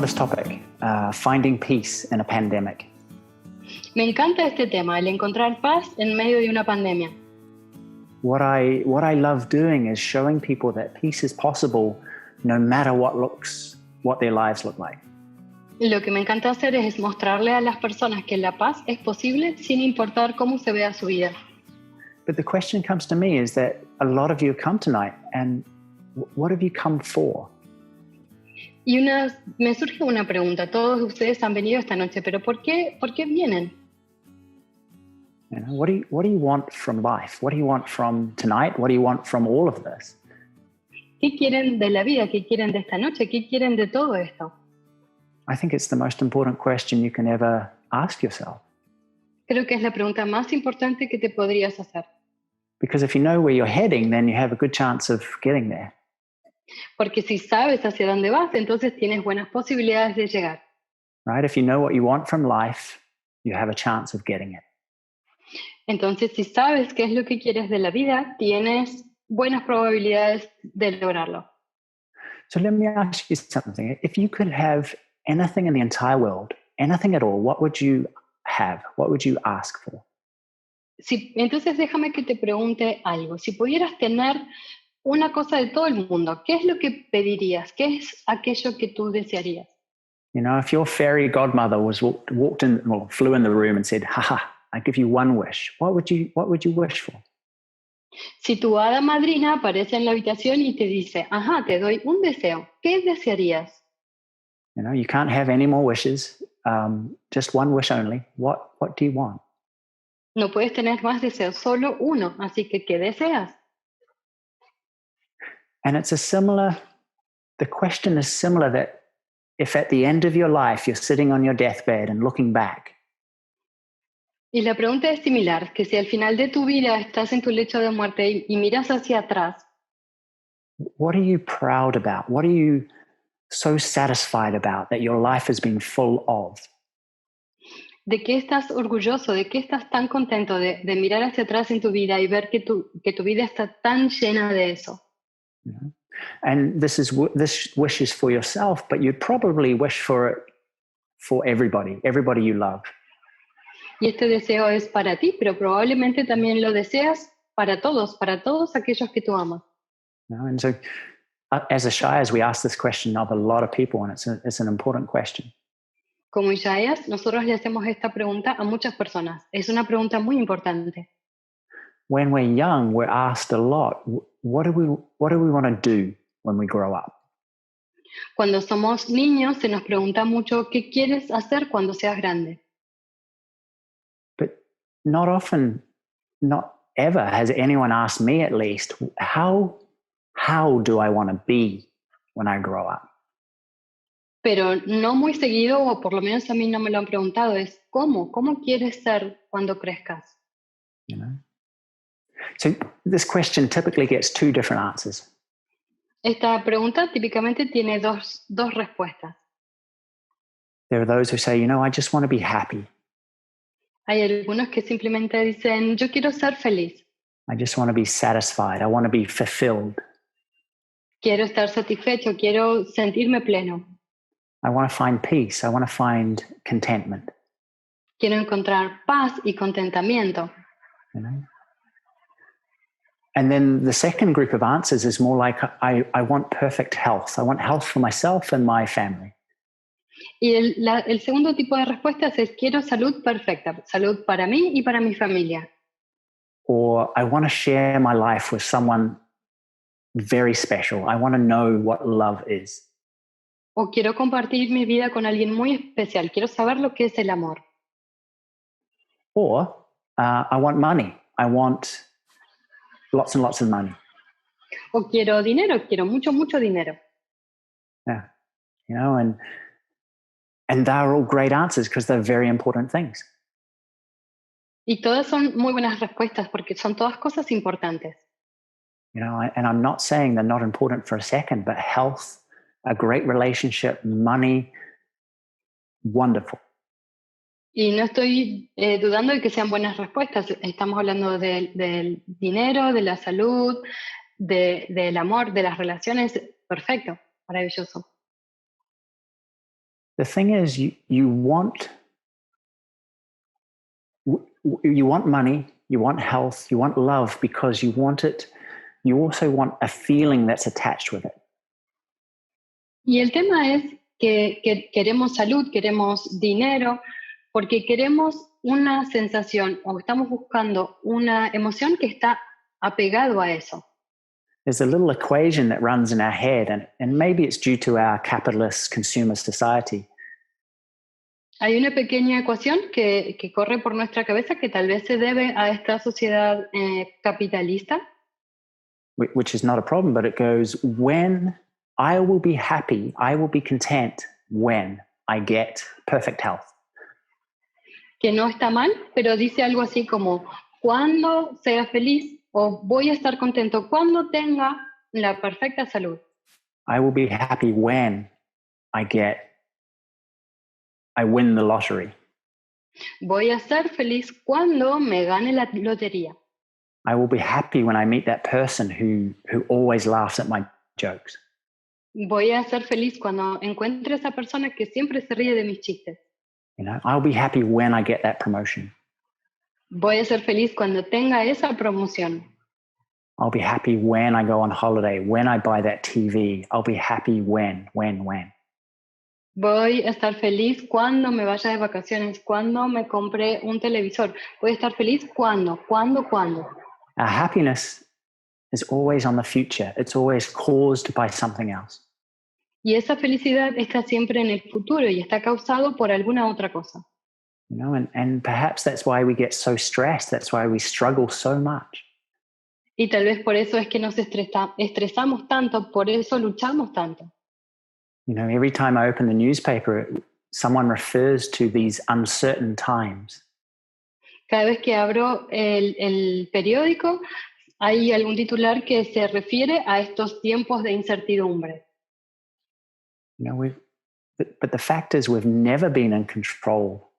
this topic, finding peace in a pandemic. Me encanta este tema, el encontrar paz en medio de una pandemia. What I love doing is showing people that peace is possible no matter what their lives look like. Lo que me encanta hacer es mostrarle a las personas que la paz es posible sin importar cómo se vea su vida. But the question comes to me is that a lot of you have come tonight, and what have you come for? Y me surge una pregunta. Todos ustedes han venido esta noche, pero ¿por qué vienen? You know, what do you want from life? What do you want from tonight? What do you want from all of this? ¿Qué quieren de la vida? ¿Qué quieren de esta noche? ¿Qué quieren de todo esto? I think it's the most important question you can ever ask yourself. Creo que es la pregunta más importante que te podrías hacer. Because if you know where you're heading, then you have a good chance of getting there. Porque si sabes hacia dónde vas, entonces tienes buenas posibilidades de llegar. Right? If you know what you want from life, you have a chance of getting it. Entonces, si sabes qué es lo que quieres de la vida, tienes buenas probabilidades de lograrlo. So let me ask you something. If you could have anything in the entire world, anything at all, what would you have? What would you ask for? Entonces, déjame que te pregunte algo. Si pudieras tener una cosa de todo el mundo, ¿qué es lo que pedirías? ¿Qué es aquello que tú desearías? You know, if your fairy godmother flew in the room and said, "Ha, I give you one wish," what would you wish for? Si tu hada madrina aparece en la habitación y te dice, ajá, te doy un deseo, ¿qué desearías? You know, you can't have any more wishes, just one wish only. What do you want? No puedes tener más deseos, solo uno, así que ¿qué deseas? And the question is similar, that if at the end of your life you're sitting on your deathbed and looking back, Y la pregunta es similar, que si al final de tu vida estás en tu lecho de muerte y miras hacia atrás, what are you proud about? What are you so satisfied about that your life has been full of? ¿de qué estás orgulloso? ¿De qué estás tan contento de mirar hacia atrás en tu vida y ver que tu vida está tan llena de eso? You know? And this wish is for yourself, but you'd probably wish for it for everybody you love. Y este deseo es para ti, pero probablemente también lo deseas para todos aquellos que tú amas. You know? And so, as Ishayas, we ask this question of a lot of people, and it's an important question. Como Ishayas, nosotros le hacemos esta pregunta a muchas personas. Es una pregunta muy importante. When we're young, we're asked a lot, what do we want to do when we grow up? Cuando somos niños, se nos pregunta mucho ¿qué quieres hacer cuando seas grande? But not often, not ever has anyone asked me, at least, how do I want to be when I grow up? Pero no muy seguido, o por lo menos a mí no me lo han preguntado, es ¿cómo quieres ser cuando crezcas? You know? So this question typically gets two different answers. Esta pregunta típicamente tiene dos respuestas. There are those who say, I just want to be happy. Hay algunos que simplemente dicen, yo quiero ser feliz. I just want to be satisfied. I want to be fulfilled. Quiero estar satisfecho, quiero sentirme pleno. I want to find peace. I want to find contentment. Quiero encontrar paz y contentamiento. You know? And then the second group of answers is more like, I want perfect health. I want health for myself and my family. Y el segundo tipo de respuestas es quiero salud perfecta, salud para mí y para mi familia. Or I want to share my life with someone very special. I want to know what love is. O quiero compartir mi vida con alguien muy especial. Quiero saber lo que es el amor. Or I want money. I want lots and lots of money. O quiero dinero, quiero mucho dinero. Yeah. You know, and they're all great answers because they're very important things. Y todas son muy buenas respuestas porque son todas cosas importantes. You know, and I'm not saying they're not important for a second, but health, a great relationship, money, wonderful. Y no estoy dudando de que sean buenas respuestas. Estamos hablando del dinero, de la salud, del amor, de las relaciones. Perfecto, maravilloso. the thing is, you want money, you want health, you want love because you want it. You also want a feeling that's attached with it. Y el tema es que queremos salud, queremos dinero, porque queremos una sensación o estamos buscando una emoción que está apegado a eso. There's a little equation that runs in our head, and maybe it's due to our capitalist consumer society. Hay una pequeña ecuación que corre por nuestra cabeza que tal vez se debe a esta sociedad capitalista. Which is not a problem, but it goes, when I will be happy, I will be content when I get perfect health. Que no está mal, pero dice algo así como, cuando sea feliz o voy a estar contento cuando tenga la perfecta salud. I will be happy when I win the lottery. Voy a ser feliz cuando me gane la lotería. I will be happy when I meet that person who always laughs at my jokes. Voy a ser feliz cuando encuentre esa persona que siempre se ríe de mis chistes. You know, I'll be happy when I get that promotion. Voy a ser feliz cuando tenga esa promoción. I'll be happy when I go on holiday, when I buy that TV. I'll be happy when. Voy a estar feliz cuando me vaya de vacaciones, cuando me compre un televisor. Voy a estar feliz cuando. Our happiness is always on the future. It's always caused by something else. Y esa felicidad está siempre en el futuro y está causado por alguna otra cosa. You know, and perhaps that's why we get so stressed. That's why we struggle so much. Y tal vez por eso es que nos estresamos tanto, por eso luchamos tanto. You know, every time I open the newspaper, someone refers to these uncertain times. Cada vez que abro el periódico, hay algún titular que se refiere a estos tiempos de incertidumbre. You know, but the fact is we've never been in control.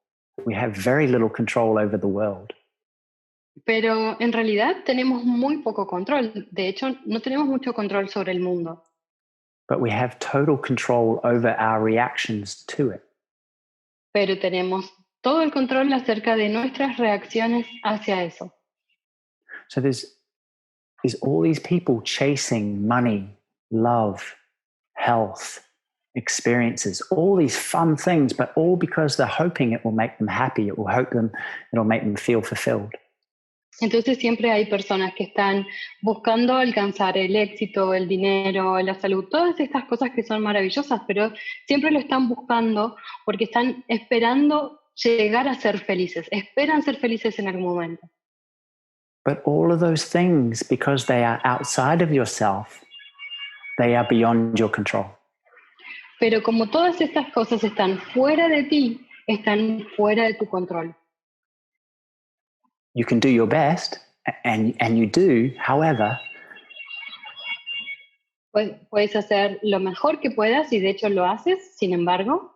We have very little control over the world. Pero en realidad tenemos muy poco control. De hecho, no tenemos mucho control sobre el mundo. But we have total control over our reactions to it. Pero tenemos todo el control acerca de nuestras reacciones hacia eso. So there's all these people chasing money, love, health, experiences, all these fun things, but all because they're hoping it will make them happy. It'll make them feel fulfilled. Entonces siempre hay personas que están buscando alcanzar el éxito, el dinero, la salud, todas estas cosas que son maravillosas, pero siempre lo están buscando porque están esperando llegar a ser felices, esperan ser felices en algún momento. But all of those things, because they are outside of yourself, they are beyond your control. Pero como todas estas cosas están fuera de ti, están fuera de tu control. You can do your best, and you do, however, puedes hacer lo mejor que puedas y de hecho lo haces, sin embargo.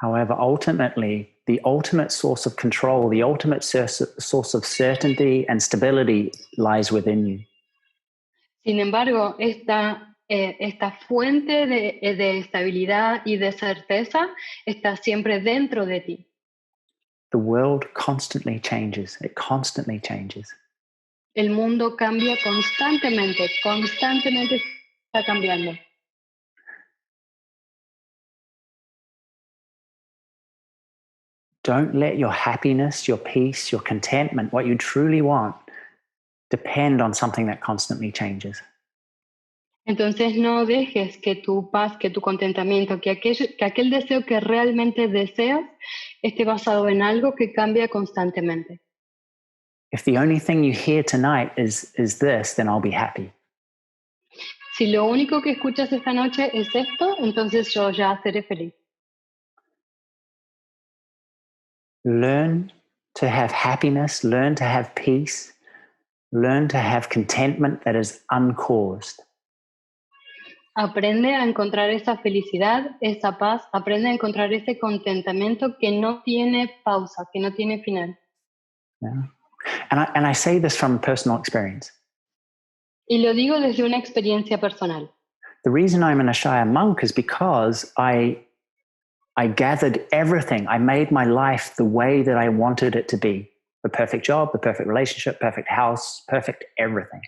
However, ultimately, the ultimate source of control, the ultimate source of certainty and stability lies within you. Sin embargo, esta fuente de estabilidad y de certeza está siempre dentro de ti. The world constantly changes. It constantly changes. El mundo cambia constantemente está cambiando. Don't let your happiness, your peace, your contentment, what you truly want, depend on something that constantly changes. Entonces no dejes que tu paz, que tu contentamiento, que aquel deseo que realmente deseas esté basado en algo que cambia constantemente. If the only thing you hear tonight is this, then I'll be happy. Si lo único que escuchas esta noche es esto, entonces yo ya seré feliz. Learn to have happiness, learn to have peace, learn to have contentment that is uncaused. Aprende a encontrar esa felicidad, esa paz, aprende a encontrar ese contentamiento que no tiene pausa, que no tiene final. Yeah. And I say this from personal experience. Y lo digo desde una experiencia personal. The reason I'm an Ishaya monk is because I I gathered everything. I made my life the way that I wanted it to be. The perfect job, the perfect relationship, perfect house, perfect everything.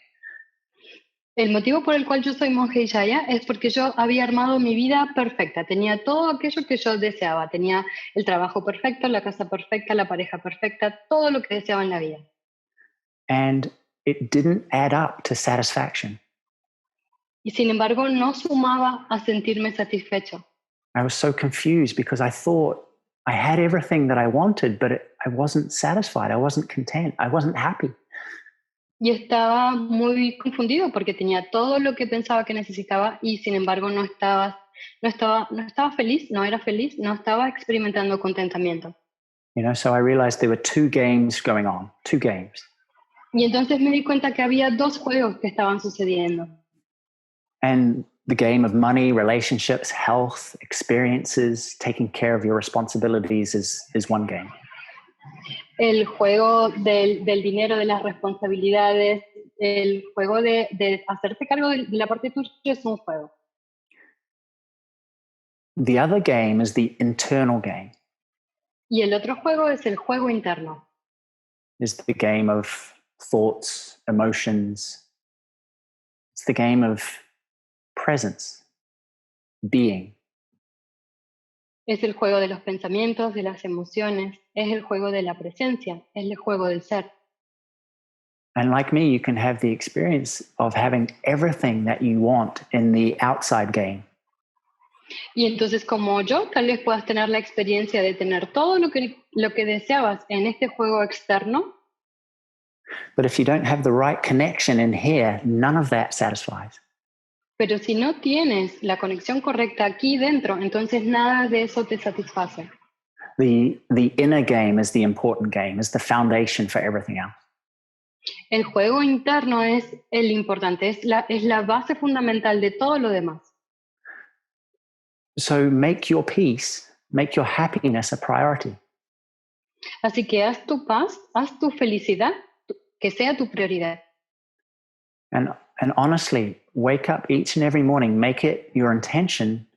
El motivo por el cual yo soy monje Ishaya es porque yo había armado mi vida perfecta. Tenía todo aquello que yo deseaba. Tenía el trabajo perfecto, la casa perfecta, la pareja perfecta, todo lo que deseaba en la vida. And it didn't add up to satisfaction. Y sin embargo, no sumaba a sentirme satisfecho. I was so confused because I thought I had everything that I wanted, but I wasn't satisfied. I wasn't content. I wasn't happy. Y estaba muy confundido porque tenía todo lo que pensaba que necesitaba y sin embargo no estaba feliz, no era feliz, no estaba experimentando contentamiento. So I realized there were two games going on, two games. Y entonces me di cuenta que había dos juegos que estaban sucediendo. And the game of money, relationships, health, experiences, taking care of your responsibilities is one game. El juego del dinero, de las responsabilidades, el juego de hacerte cargo de la parte tuya es un juego. The other game is the internal game. Y el otro juego es el juego interno. Is the game of thoughts, emotions. It's the game of presence, being. Es el juego de los pensamientos, de las emociones, es el juego de la presencia, es el juego del ser. And like me, you can have the experience of having everything that you want in the outside game. Y entonces como yo, tal vez puedas tener la experiencia de tener todo lo que deseabas en este juego externo. But if you don't have the right connection in here, none of that satisfies. Pero si no tienes la conexión correcta aquí dentro, entonces nada de eso te satisface. The inner game is the important game, is the foundation for everything else. El juego interno es el importante, es la base fundamental de todo lo demás. So make your peace, make your happiness a priority. Así que haz tu paz, haz tu felicidad, que sea tu prioridad. And honestly, wake up each and every morning, make it your intention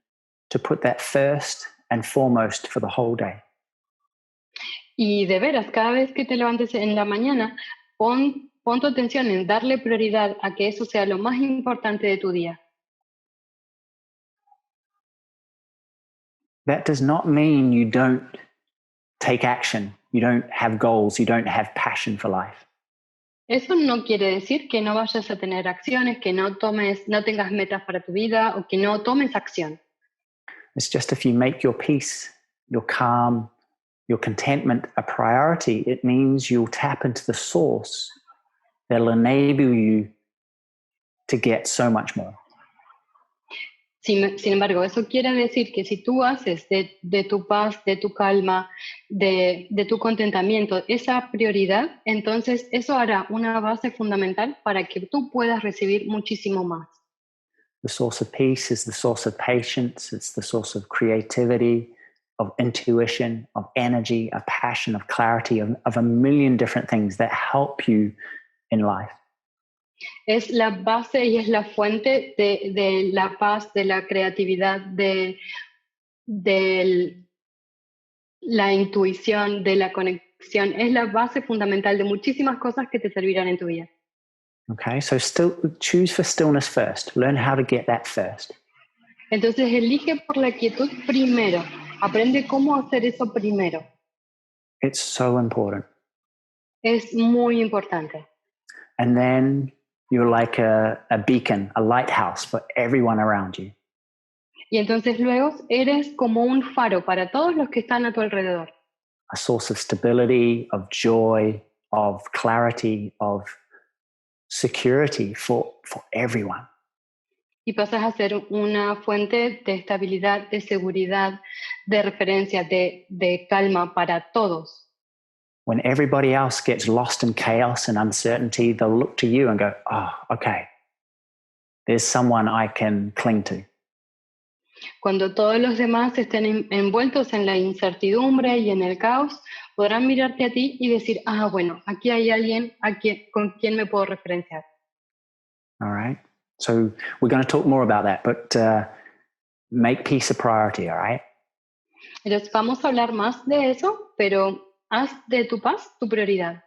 to put that first and foremost for the whole day. Y de veras, cada vez que te levantes en la mañana, pon tu atención en darle prioridad a que eso sea lo más importante de tu día. That does not mean you don't take action, you don't have goals, you don't have passion for life. Eso no quiere decir que no vayas a tener acciones, que no tengas metas para tu vida o que no tomes acción. It's just if you make your peace, your calm, your contentment a priority, it means you'll tap into the source that'll enable you to get so much more. Sin embargo, eso quiere decir que si tú haces de tu paz, de tu calma, de tu contentamiento esa prioridad, entonces eso hará una base fundamental para que tú puedas recibir muchísimo más. The source of peace is the source of patience. It's the source of creativity, of intuition, of energy, of passion, of clarity, of a million different things that help you in life. Es la base y es la fuente de la paz, de la creatividad, de la intuición, de la conexión. Es la base fundamental de muchísimas cosas que te servirán en tu vida. Okay, so choose for stillness first. Learn how to get that first. Entonces elige por la quietud primero. Aprende cómo hacer eso primero. It's so important. Es muy importante. And then you're like a beacon, a lighthouse for everyone around you. Y entonces luego eres como un faro para todos los que están a tu alrededor. A source of stability, of joy, of clarity, of security for everyone. Y pasas a ser una fuente de estabilidad, de seguridad, de referencia, de calma para todos. When everybody else gets lost in chaos and uncertainty, they'll look to you and go, oh, okay, there's someone I can cling to. Cuando todos los demás estén envueltos en la incertidumbre y en el caos, podrán mirarte a ti y decir, bueno, aquí hay alguien con quien me puedo referenciar. All right. So we're going to talk more about that, but make peace a priority, all right? Entonces vamos a hablar más de eso, pero haz de tu paz tu prioridad.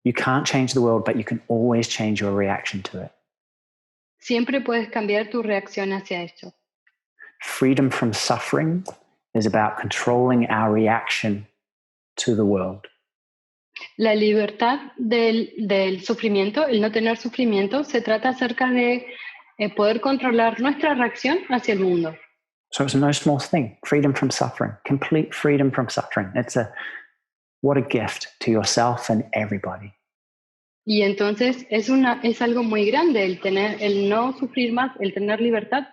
You can't change the world, but you can always change your reaction to it. Siempre puedes cambiar tu reacción hacia esto. Freedom from suffering is about controlling our reaction to the world. La libertad del sufrimiento, el no tener sufrimiento, se trata acerca de poder controlar nuestra reacción hacia el mundo. So it's no small thing. Freedom from suffering, complete freedom from suffering. What a gift to yourself and everybody. Y entonces es algo muy grande el no sufrir más, el tener libertad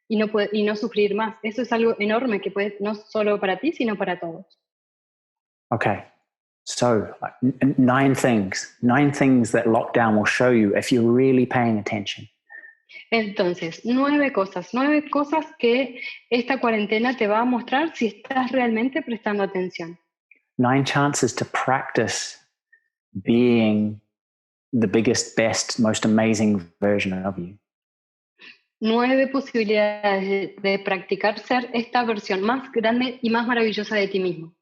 y no sufrir más. Eso es algo enorme que puede no solo para ti, sino para todos. Okay. So 9 things that lockdown will show you if you're really paying attention. Entonces, 9 cosas que esta cuarentena te va a mostrar si estás realmente prestando atención. 9 chances to practice being the biggest, best, most amazing version of you. 9 posibilidades de practicar ser esta versión más grande y más maravillosa de ti mismo.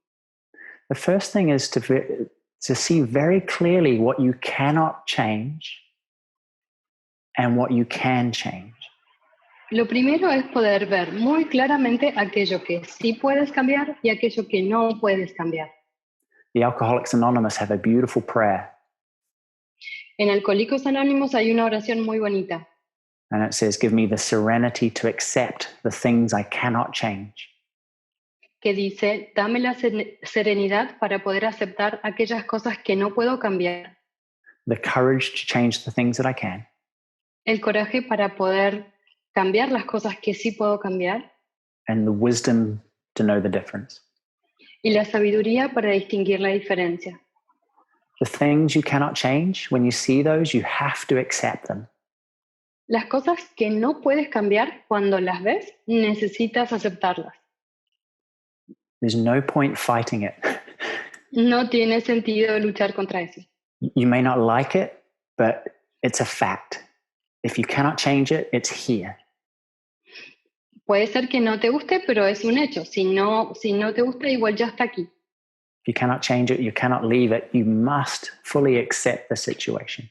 The first thing is to see very clearly what you cannot change and what you can change. Lo primero es poder ver muy claramente aquello que sí puedes cambiar y aquello que no puedes cambiar. The Alcoholics Anonymous have a beautiful prayer. En Alcohólicos Anónimos hay una oración muy bonita. And it says, give me the serenity to accept the things I cannot change. Que dice, dame la serenidad para poder aceptar aquellas cosas que no puedo cambiar. The courage to change the things that I can. El coraje para poder cambiar las cosas que sí puedo cambiar. And the wisdom to know the difference. Y la sabiduría para distinguir la diferencia. The things you cannot change, when you see those, you have to accept them. Las cosas que no puedes cambiar, cuando las ves, necesitas aceptarlas. There's no point fighting it. No tiene sentido luchar contra eso. You may not like it, but it's a fact. If you cannot change it, it's here. Puede ser que no te guste, pero es un hecho. Si no te gusta, igual ya está aquí. If you cannot change it, you cannot leave it. You must fully accept the situation.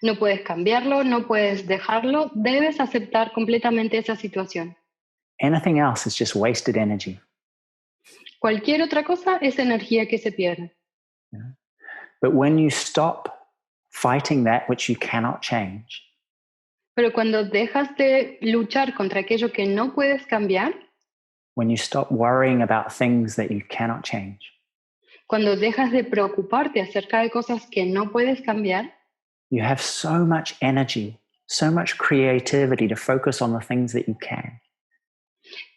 No puedes cambiarlo, no puedes dejarlo. Debes aceptar completamente esa situación. Anything else is just wasted energy. Cualquier otra cosa es energía que se pierde. Yeah. But when you stop fighting that which you cannot change, Pero cuando dejas de luchar contra aquello que no puedes cambiar, when you stop worrying about things that you cannot change, cuando dejas de preocuparte acerca de cosas que no puedes cambiar, you have so much energy, so much creativity to focus on the things that you can.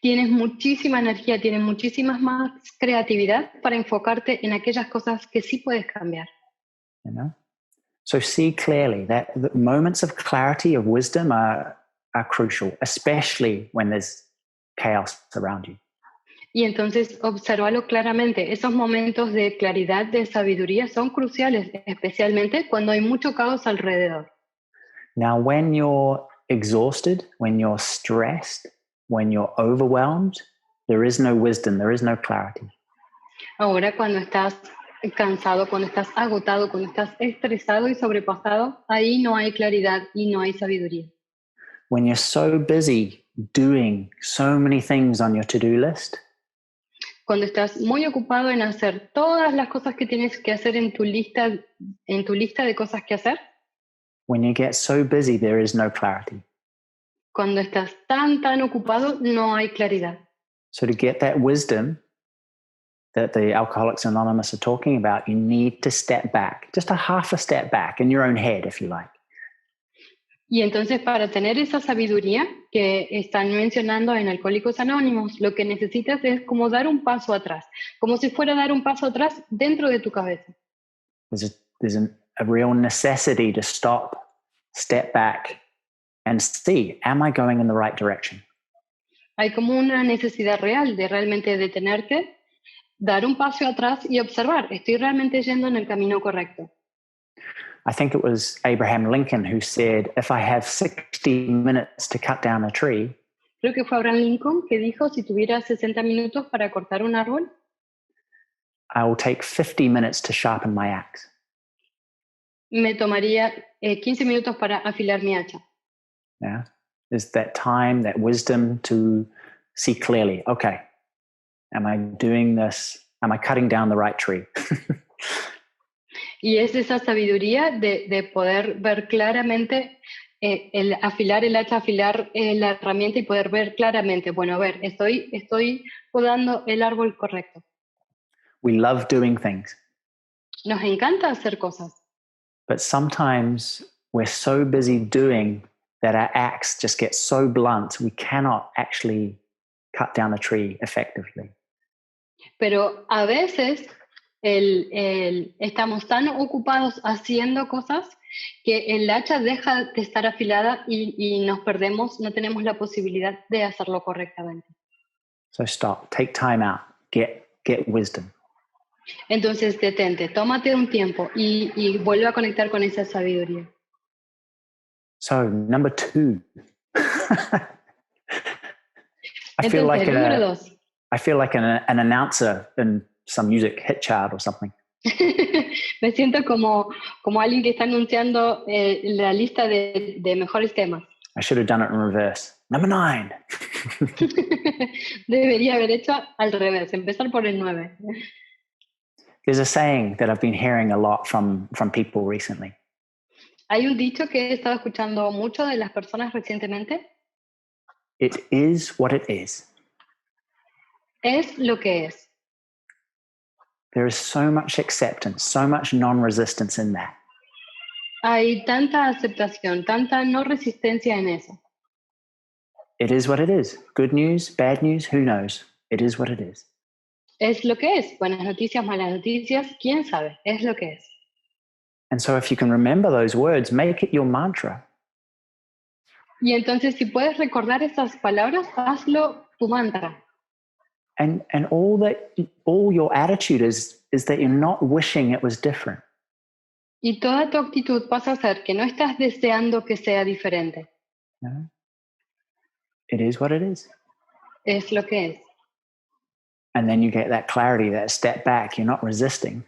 tienes muchísima energía, tienes muchísima más creatividad para enfocarte en aquellas cosas que sí puedes cambiar. You know? So see clearly that the moments of clarity, of wisdom are crucial, especially when there's chaos around you. Y entonces obsérvalo claramente. Esos momentos de claridad, de sabiduría son cruciales, especialmente cuando hay mucho caos alrededor. Now, when you're exhausted, when you're stressed, when you're overwhelmed, there is no wisdom, there is no clarity. Ahora, cuando estás cansado, cuando estás agotado, cuando estás estresado y sobrepasado, ahí no hay claridad y no hay sabiduría. When you're so busy doing so many things on your to-do list, Cuando estás muy ocupado en hacer todas las cosas que tienes que hacer en tu lista de cosas que hacer, when you get so busy, there is no clarity. cuando estás tan ocupado, no hay claridad. So to get that wisdom that the Alcoholics Anonymous are talking about, you need to step back, just a half a step back in your own head, if you like. Y entonces para tener esa sabiduría que están mencionando en Alcohólicos Anónimos, lo que necesitas es como dar un paso atrás, como si fuera dar un paso atrás dentro de tu cabeza. There's a real necessity to step back and see, am I going in the right direction? Hay como una necesidad real de realmente detenerte, dar un paso atrás y observar, ¿estoy realmente yendo en el camino correcto? I think it was Abraham Lincoln who said, if I have 60 minutes to cut down a tree, creo que fue Abraham Lincoln, que dijo, si tuviera 60 minutos para cortar un árbol, I will take 50 minutes to sharpen my axe. me tomaría 15 minutos para afilar mi hacha. Yeah. There's that time, that wisdom to see clearly, okay, am I doing this? Am I cutting down the right tree? Y es esa sabiduría de poder ver claramente, el afilar el hacha, afilar la herramienta y poder ver claramente, bueno, a ver, estoy podando el árbol correcto. We love doing things, Nos encanta hacer cosas, but sometimes we're so busy doing that our axe just gets so blunt, we cannot actually cut down a tree effectively. pero a veces estamos tan ocupados haciendo cosas que el hacha deja de estar afilada y nos perdemos, no tenemos la posibilidad de hacerlo correctamente. So stop, take time out, get wisdom. Entonces detente, tómate un tiempo y vuelve a conectar con esa sabiduría. So number 2. Entonces, número 2. I feel like an announcer in some music hit chart or something. Me siento como alguien que está anunciando la lista de mejores temas. I should have done it in reverse. Number 9. Debería haber hecho al revés, empezar por el 9. There's a saying that I've been hearing a lot from people recently. Hay un dicho que he estado escuchando mucho de las personas recientemente. It is what it is. Es lo que es. There is so much acceptance, so much non-resistance in that. Hay tanta aceptación, tanta no resistencia en eso. It is what it is. Good news, bad news, who knows? It is what it is. Es lo que es. Buenas noticias, malas noticias, quién sabe. Es lo que es. And so if you can remember those words, make it your mantra. Y entonces, si puedes recordar esas palabras, hazlo tu mantra. And all your attitude is that you're not wishing it was different. Y toda tu actitud pasa a ser que no estás deseando que sea diferente. No? It is what it is. Es lo que es. And then you get that clarity, that step back. You're not resisting.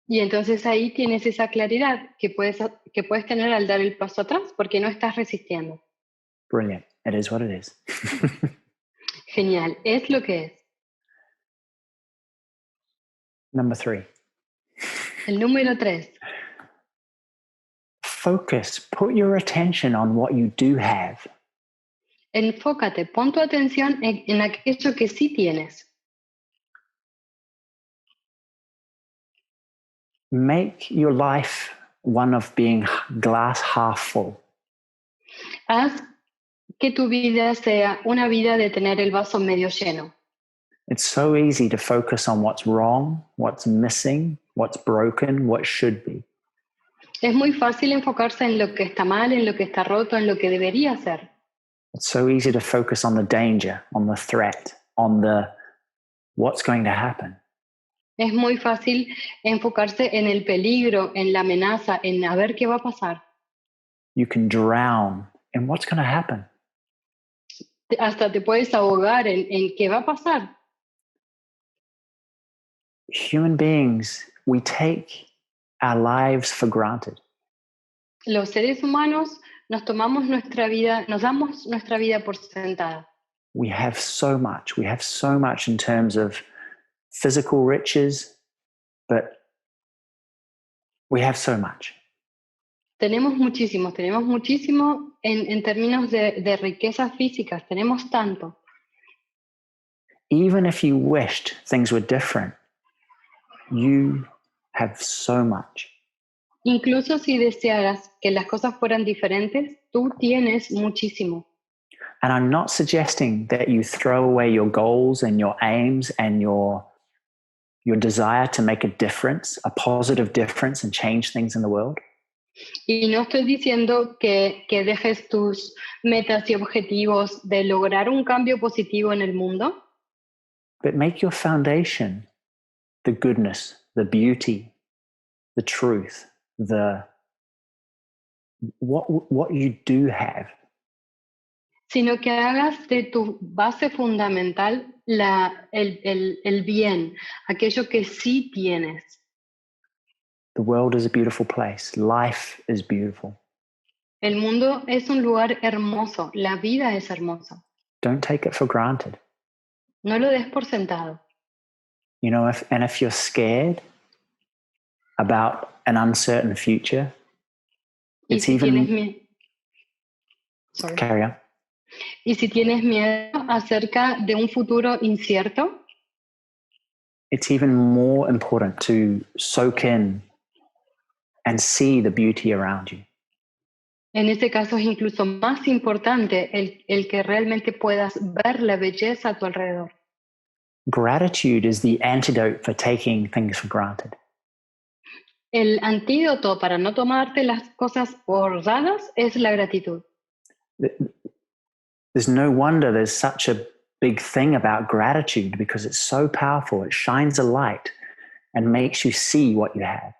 Y entonces ahí tienes esa claridad que puedes tener al dar el paso atrás porque no estás resistiendo. Brilliant. It is what it is. Genial. Es lo que es. Number 3. El número 3. Focus. Put your attention on what you do have. Enfócate, pon tu atención en aquello que sí tienes. Make your life one of being glass half full. Haz que tu vida sea una vida de tener el vaso medio lleno. It's so easy to focus on what's wrong, what's missing, what's broken, what should be. Es muy fácil enfocarse en lo que está mal, en lo que está roto, en lo que debería ser. It's so easy to focus on the danger, on the threat, on the what's going to happen. Es muy fácil enfocarse en el peligro, en la amenaza, en a ver qué va a pasar. You can drown in what's going to happen. Hasta te puedes ahogar en qué va a pasar. Human beings, we take our lives for granted. Los seres humanos nos damos nuestra vida por sentada. We have so much. We have so much in terms of physical riches, but we have so much. Tenemos muchísimo en términos de riquezas físicas, tenemos tanto. Even if you wished things were different, you have so much. Incluso si desearas que las cosas fueran diferentes, tú tienes muchísimo. And I'm not suggesting that you throw away your goals and your aims and your desire to make a difference, a positive difference and change things in the world. Y no estoy diciendo que dejes tus metas y objetivos de lograr un cambio positivo en el mundo. But make your foundation the goodness, the beauty, the truth, what you do have. sino que hagas de tu base fundamental el bien, aquello que sí tienes. The world is a beautiful place. Life is beautiful. El mundo es un lugar hermoso, la vida es hermosa. Don't take it for granted. No lo des por sentado. You know, if you're scared about an uncertain future, Y it's si tienes even... Sorry. Carry on. Y si tienes miedo acerca de un futuro incierto, It's even more important to soak in and see the beauty around you. en ese caso es incluso más importante el que realmente puedas ver la belleza a tu alrededor. Gratitude is the antidote for taking things for granted. El antídoto para no tomarte las cosas por dadas es la gratitud. There's no wonder there's such a big thing about gratitude because it's so powerful. It shines a light and makes you see what you have.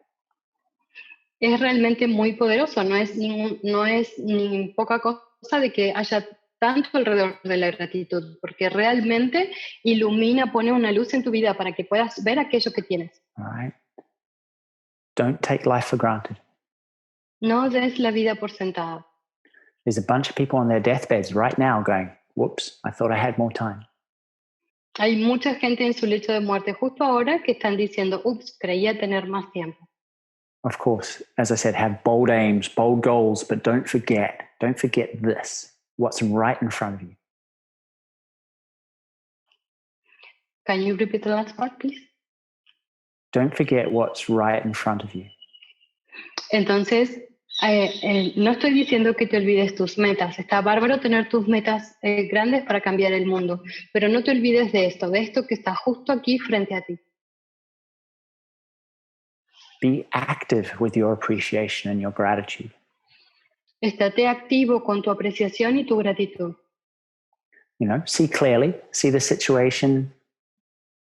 Es realmente muy poderoso, no es ni poca cosa de que haya tanto alrededor de la gratitud, porque realmente ilumina, pone una luz en tu vida para que puedas ver aquello que tienes. All right? Don't take life for granted. No des la vida por sentada. There's a bunch of people on their deathbeds right now going, whoops, I thought I had more time. Hay mucha gente en su lecho de muerte justo ahora que están diciendo, ups, creía tener más tiempo. Of course, as I said, have bold aims, bold goals, but don't forget this, what's right in front of you. Can you repeat the last part, please? Don't forget what's right in front of you. Entonces, no estoy diciendo que te olvides tus metas. Está bárbaro tener tus metas grandes para cambiar el mundo, pero no te olvides de esto que está justo aquí frente a ti. Be active with your appreciation and your gratitude. Estate activo con tu apreciación y tu gratitud. You know, see clearly, see the situation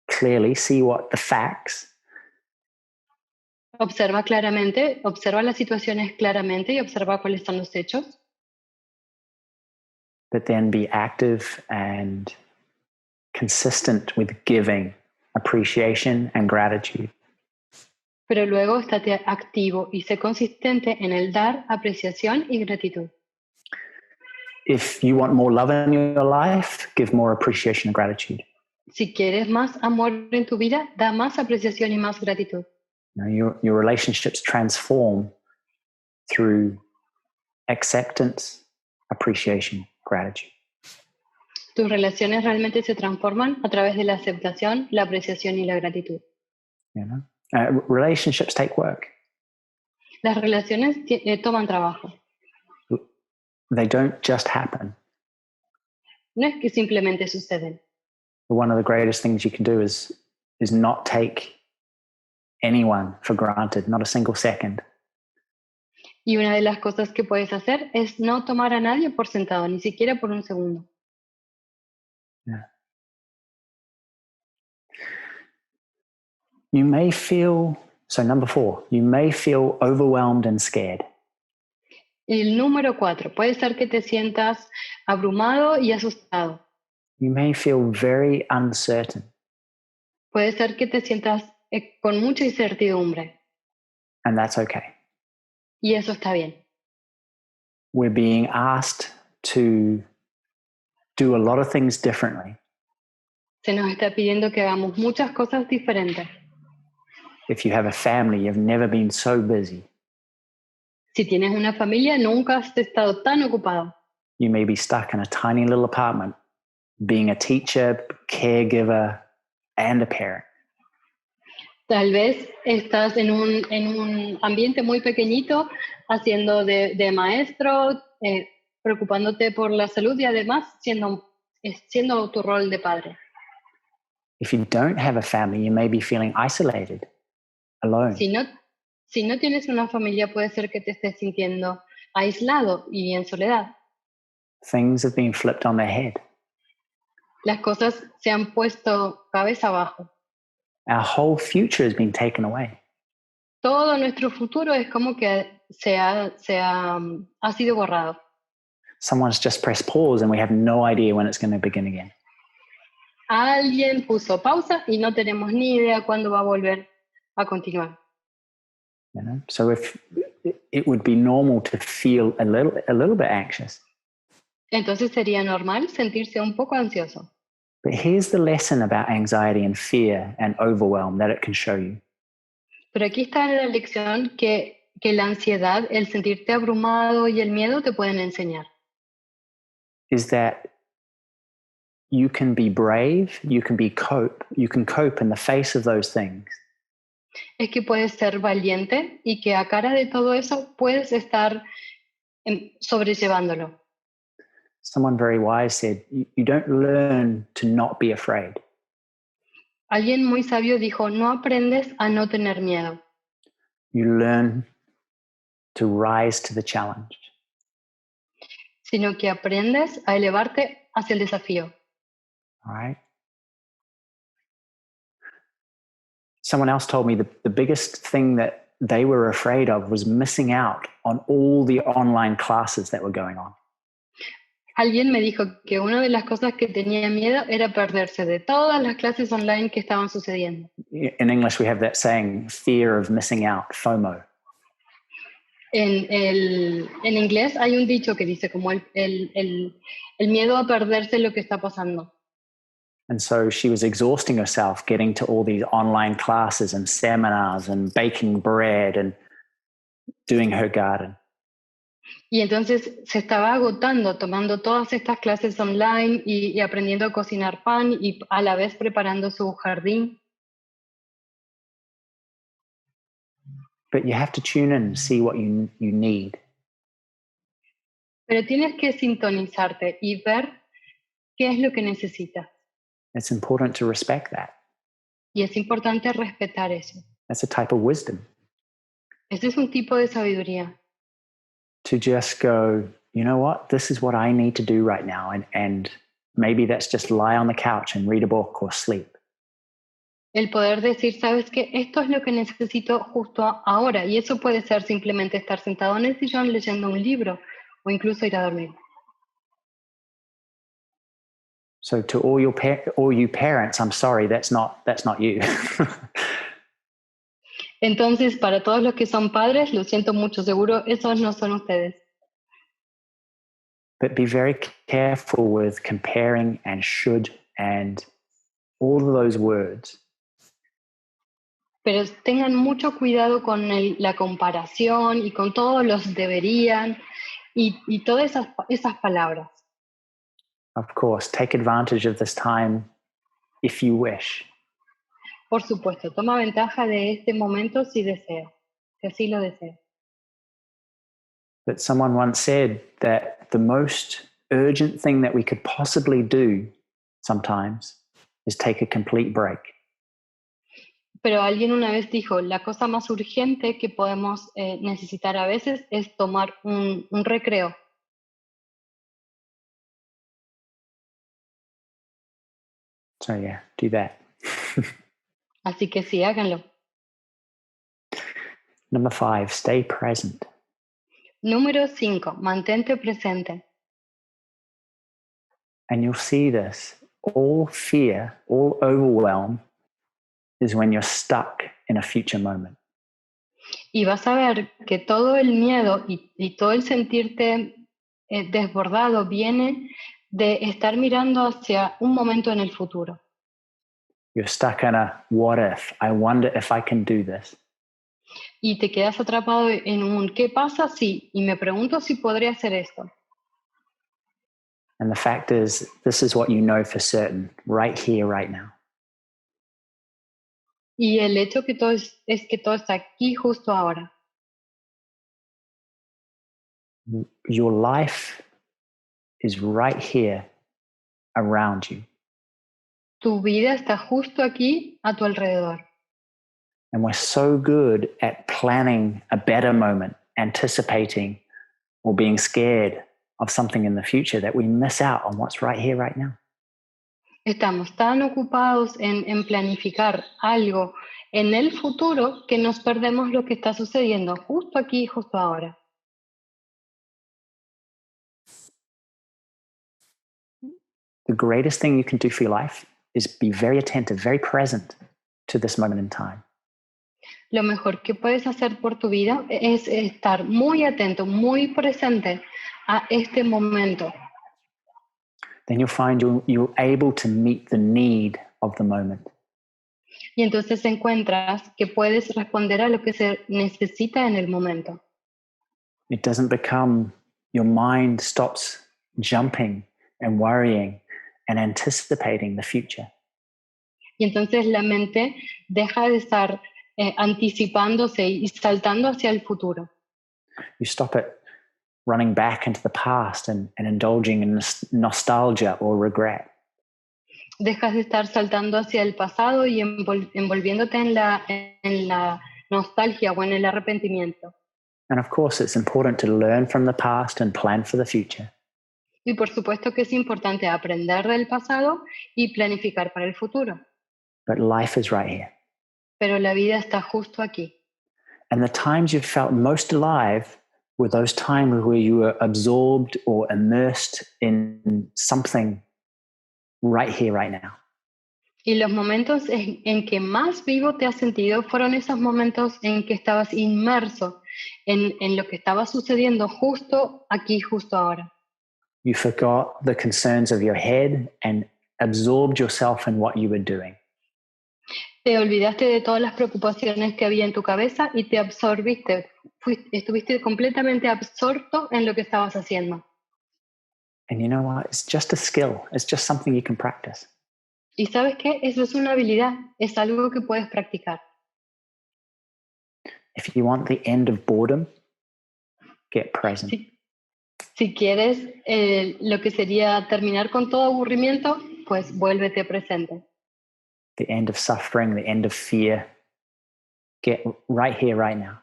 clearly, see what the facts. Observa claramente, observa las situaciones claramente y observa cuáles son los hechos. But then be active and consistent with giving appreciation and gratitude. Pero luego estate activo y sé consistente en el dar apreciación y gratitud. If you want more love in your life, give more appreciation and gratitude. Si quieres más amor en tu vida, da más apreciación y más gratitud. You know, your relationships transform through acceptance, appreciation, gratitude. Tus relaciones realmente se transforman a través de la aceptación, la apreciación y la gratitud. You know? Relationships take work. Las relaciones toman trabajo. They don't just happen. No es que simplemente suceden. One of the greatest things you can do is not take anyone for granted, not a single second. Y una de las cosas que puedes hacer es no tomar a nadie por sentado, ni siquiera por un segundo. Yeah. You may feel, so number 4, you may feel overwhelmed and scared. El número 4, puede ser que te sientas abrumado y asustado. You may feel very uncertain. Puede ser que te sientas con mucha incertidumbre. And that's okay. Y eso está bien. We're being asked to do a lot of things differently. Se nos está pidiendo que hagamos muchas cosas diferentes. If you have a family, you've never been so busy. Si tienes una familia, nunca has estado tan ocupado. You may be stuck in a tiny little apartment, being a teacher, caregiver, and a parent. Tal vez estás en un ambiente muy pequeñito, haciendo de maestro, preocupándote por la salud y además siendo tu rol de padre. If you don't have a family, you may be feeling isolated, alone. Si no tienes una familia, puede ser que te estés sintiendo aislado y en soledad. Things have been flipped on their head. Las cosas se han puesto cabeza abajo. Our whole future has been taken away. Todo nuestro futuro es como que ha sido borrado. Someone's just pressed pause and we have no idea when it's going to begin again. Alguien puso pausa y no tenemos ni idea cuándo va a volver a continuar. You know? So if it would be normal to feel a little bit anxious. Entonces sería normal sentirse un poco ansioso. But here's the lesson about anxiety and fear and overwhelm that it can show you. Pero aquí está la lección que la ansiedad, el sentirte abrumado y el miedo te pueden enseñar. Is that you can be brave, you can cope in the face of those things. Es que puedes ser valiente y que a cara de todo eso puedes estar sobrellevándolo. Someone very wise said, you don't learn to not be afraid. Alguien muy sabio dijo, no aprendes a no tener miedo. You learn to rise to the challenge. Sino que aprendes a elevarte hacia el desafío. All right? Someone else told me the biggest thing that they were afraid of was missing out on all the online classes that were going on. Alguien me dijo que una de las cosas que tenía miedo era perderse de todas las clases online que estaban sucediendo. In English, we have that saying, fear of missing out, FOMO. En inglés hay un dicho que dice como el miedo a perderse lo que está pasando. And so she was exhausting herself getting to all these online classes and seminars and baking bread and doing her garden. Y entonces se estaba agotando, tomando todas estas clases online y aprendiendo a cocinar pan y a la vez preparando su jardín. But you have to tune in and see what you need. Pero tienes que sintonizarte y ver qué es lo que necesitas. It's important to respect that. Y es importante respetar eso. That's a type of wisdom. Ese es un tipo de sabiduría. To just go, you know what, this is what I need to do right now. And maybe that's just lie on the couch and read a book or sleep. El poder decir, sabes que esto es lo que necesito justo ahora. Y eso puede ser simplemente estar sentado en el sillón leyendo un libro o incluso ir a dormir. So to all you parents, I'm sorry, that's not you. Entonces, para todos los que son padres, lo siento mucho, seguro esos no son ustedes. But be very careful with comparing and should and all of those words. Pero tengan mucho cuidado con la comparación y con todos los deberían y todas esas palabras. Of course, take advantage of this time if you wish. Por supuesto, toma ventaja de este momento si desea, si así lo desea. But someone once said that the most urgent thing that we could possibly do sometimes is take a complete break. Pero alguien una vez dijo, la cosa más urgente que podemos necesitar a veces es tomar un recreo. So yeah, do that. Así que sí, háganlo. Number 5, stay present. Número 5, mantente presente. And you'll see this. All fear, all overwhelm is when you're stuck in a future moment. Y vas a ver que todo el miedo y todo el sentirte desbordado viene de estar mirando hacia un momento en el futuro. You're stuck in a what if. I wonder if I can do this. Y te quedas atrapado en un ¿qué pasa si? Y me pregunto si podría hacer esto. And the fact is, this is what you know for certain, right here, right now. Y el hecho que todo es que todo está aquí justo ahora. Your life is right here around you. Tu vida está justo aquí a tu alrededor. And we're so good at planning a better moment, anticipating or being scared of something in the future that we miss out on what's right here, right now. Estamos tan ocupados en planificar algo en el futuro que nos perdemos lo que está sucediendo justo aquí, justo ahora. the greatest thing you can do for your life is be very attentive, very present to this moment in time. Lo mejor que puedes hacer por tu vida es estar muy atento, muy presente a este momento. Then you'll find you're able to meet the need of the moment. Y entonces encuentras que puedes responder a lo que se necesita en el momento. It doesn't become, your mind stops jumping and worrying and anticipating the future. Y entonces la mente deja de estar anticipándose y saltando hacia el futuro. You stop it running back into the past and indulging in nostalgia or regret. Dejas de estar saltando hacia el pasado y envolviéndote en la nostalgia o en el arrepentimiento. And of course, it's important to learn from the past and plan for the future. Y por supuesto que es importante aprender del pasado y planificar para el futuro. But life is right here. Pero la vida está justo aquí. And the times you've felt most alive were those times where you were absorbed or immersed in something right here, right now. Y los momentos en que más vivo te has sentido fueron esos momentos en que estabas inmerso en lo que estaba sucediendo justo aquí, justo ahora. You forgot the concerns of your head and absorbed yourself in what you were doing. Te olvidaste de todas las preocupaciones que había en tu cabeza y te absorbiste. Estuviste completamente absorto en lo que estabas haciendo. And you know what? It's just a skill. It's just something you can practice. Y ¿sabes qué? Eso es una habilidad, es algo que puedes practicar. If you want the end of boredom, get present. Si quieres lo que sería terminar con todo aburrimiento, pues vuélvete presente. The end of suffering, the end of fear, get right here, right now.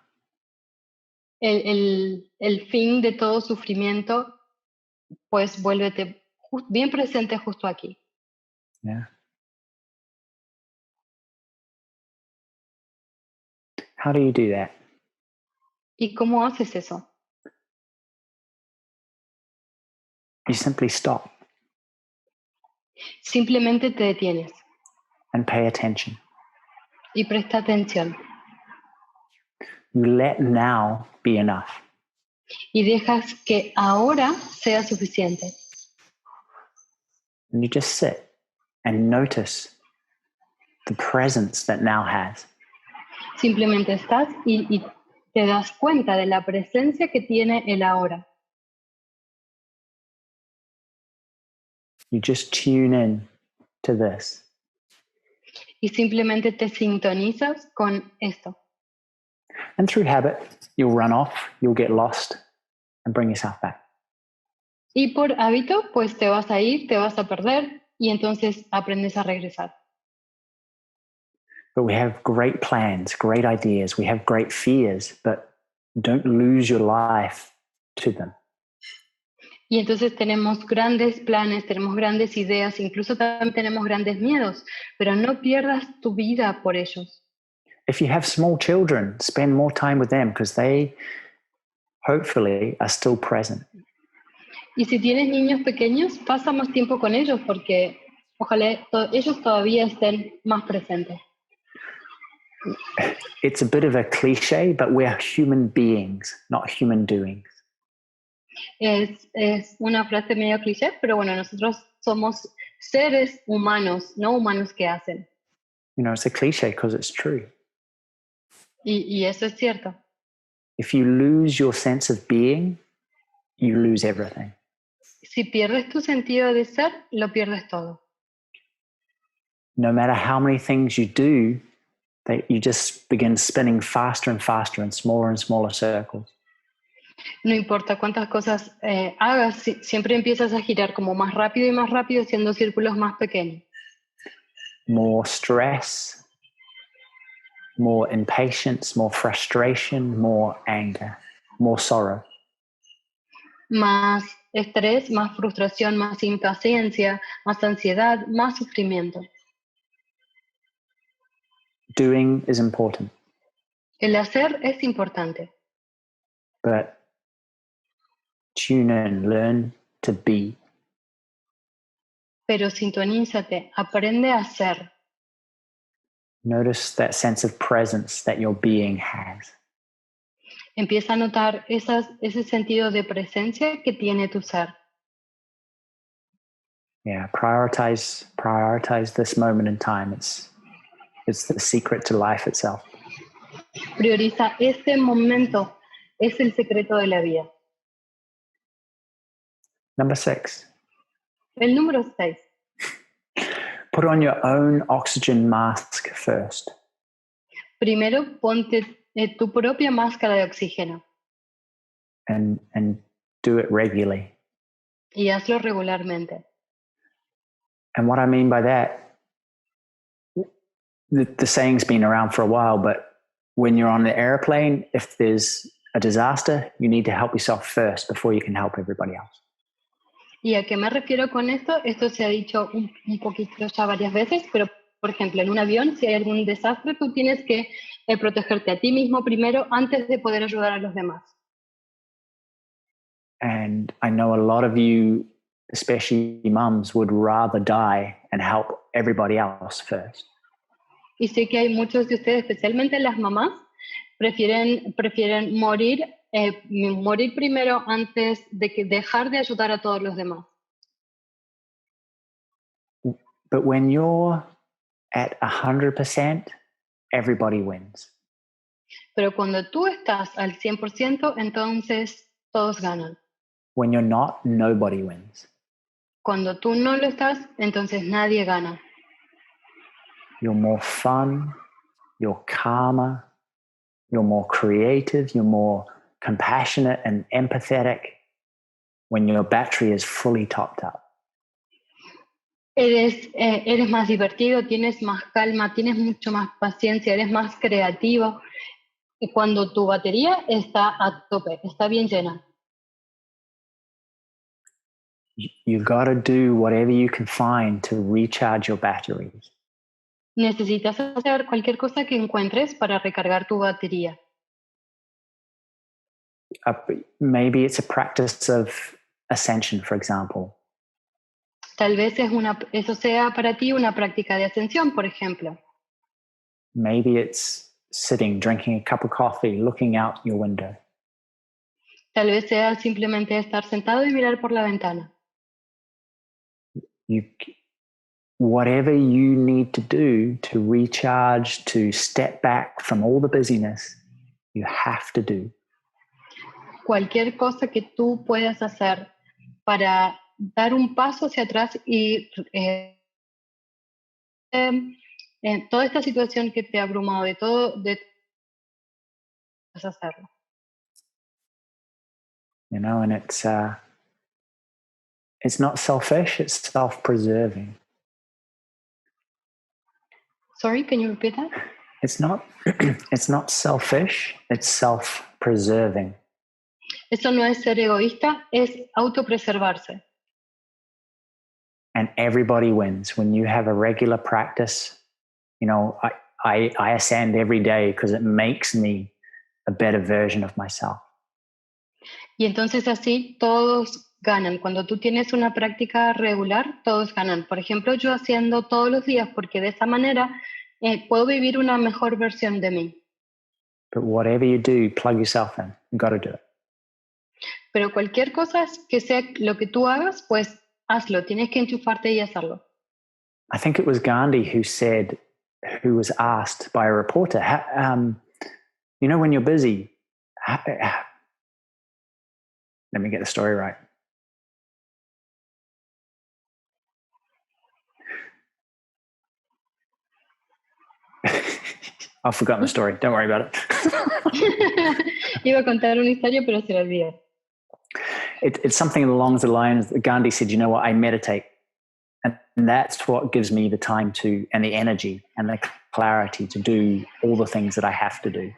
El fin de todo sufrimiento, pues vuélvete bien presente justo aquí. Yeah. How do you do that? ¿Y cómo haces eso? You simply stop Simplemente te detienes and pay attention. y presta atención. You let now be enough. Y dejas que ahora sea suficiente. And you just sit and notice the presence that now has. Simplemente estás y te das cuenta de la presencia que tiene el ahora. You just tune in to this. Y simplemente te sintonizas con esto. And through habit, you'll run off, you'll get lost, and bring yourself back. Y por hábito, pues te vas a ir, te vas a perder y entonces aprendes a regresar. But we have great plans, great ideas, we have great fears, but don't lose your life to them. Y entonces tenemos grandes planes, tenemos grandes ideas, incluso también tenemos grandes miedos, pero no pierdas tu vida por ellos. If you have small children, spend more time with them because they hopefully are still present. Y si tienes niños pequeños, pasa más tiempo con ellos porque ojalá ellos todavía estén más presentes. It's a bit of a cliche, but we're human beings, not human doings. Es una frase medio cliché, pero bueno, nosotros somos seres humanos, no humanos que hacen. You know, it's a cliche because it's true. Y eso es cierto. If you lose your sense of being, you lose everything. Si pierdes tu sentido de ser, lo pierdes todo. No matter how many things you do, you just begin spinning faster and faster in smaller and smaller circles. No importa cuántas cosas hagas, siempre empiezas a girar como más rápido y más rápido, haciendo círculos más pequeños. More stress, more impatience, more frustration, more anger, more sorrow. Más estrés, más frustración, más impaciencia, más ansiedad, más sufrimiento. Doing is important, El hacer es importante, but tune in, learn to be. pero sintonízate, aprende a ser. Notice that sense of presence that your being has. Empieza a notar ese sentido de presencia que tiene tu ser. Yeah, prioritize this moment in time. It's the secret to life itself. Prioriza este momento, es el secreto de la vida. Number 6. El número 6. Put on your own oxygen mask first. Primero ponte tu propia máscara de oxígeno And do it regularly. y hazlo regularmente. And what I mean by that, the saying's been around for a while, but when you're on the airplane, if there's a disaster, you need to help yourself first before you can help everybody else. ¿Y a qué me refiero con esto? Esto se ha dicho un poquito ya varias veces, pero por ejemplo, en un avión, si hay algún desastre, tú tienes que protegerte a ti mismo primero antes de poder ayudar a los demás. And I know a lot of you, especially mums, would rather die and help everybody else first. Y sé que hay muchos de ustedes, especialmente las mamás, prefieren morir primero antes de dejar de ayudar a todos los demás. But when you're at 100%, everybody wins. Pero cuando tú estás al 100%, entonces todos ganan. When you're not, nobody wins. Cuando tú no lo estás, entonces nadie gana. You're more fun, you're calmer, you're more creative, you're more compassionate and empathetic when your battery is fully topped up. Eres más divertido, tienes más calma, tienes mucho más paciencia, eres más creativo. Y cuando tu batería está a tope, está bien llena. You've got to do whatever you can find to recharge your batteries. Necesitas hacer cualquier cosa que encuentres para recargar tu batería. Maybe it's a practice of ascension, for example. Tal vez eso sea para ti una práctica de ascensión, por ejemplo. Maybe it's sitting, drinking a cup of coffee, looking out your window. Tal vez sea simplemente estar sentado y mirar por la ventana. Whatever you need to do to recharge, to step back from all the busyness, you have to do. Cualquier cosa que tú puedas hacer para dar un paso hacia atrás y toda esta situación que te ha abrumado, vas a hacerlo. You know, and it's not selfish, it's self-preserving. Sorry, can you repeat that? It's not selfish, it's self-preserving. Eso no es ser egoísta, es autopreservarse. And everybody wins. When you have a regular practice, you know, I ascend every day because it makes me a better version of myself. Y entonces así todos ganan. Cuando tú tienes una práctica regular, todos ganan. Por ejemplo, yo haciendo todos los días porque de esa manera puedo vivir una mejor versión de mí. But whatever you do, plug yourself in. You've got to do it. Pero cualquier cosa que sea lo que tú hagas, pues hazlo. Tienes que enchufarte y hacerlo. I think it was Gandhi who was asked by a reporter, you know, when you're busy, let me get the story right. I've forgotten the story. Don't worry about it. Iba a contar una historia, pero se la olvidé. It's something along the lines that Gandhi said, you know what, I meditate. And that's what gives me the time to, and the energy and the clarity to do all the things that I have to do.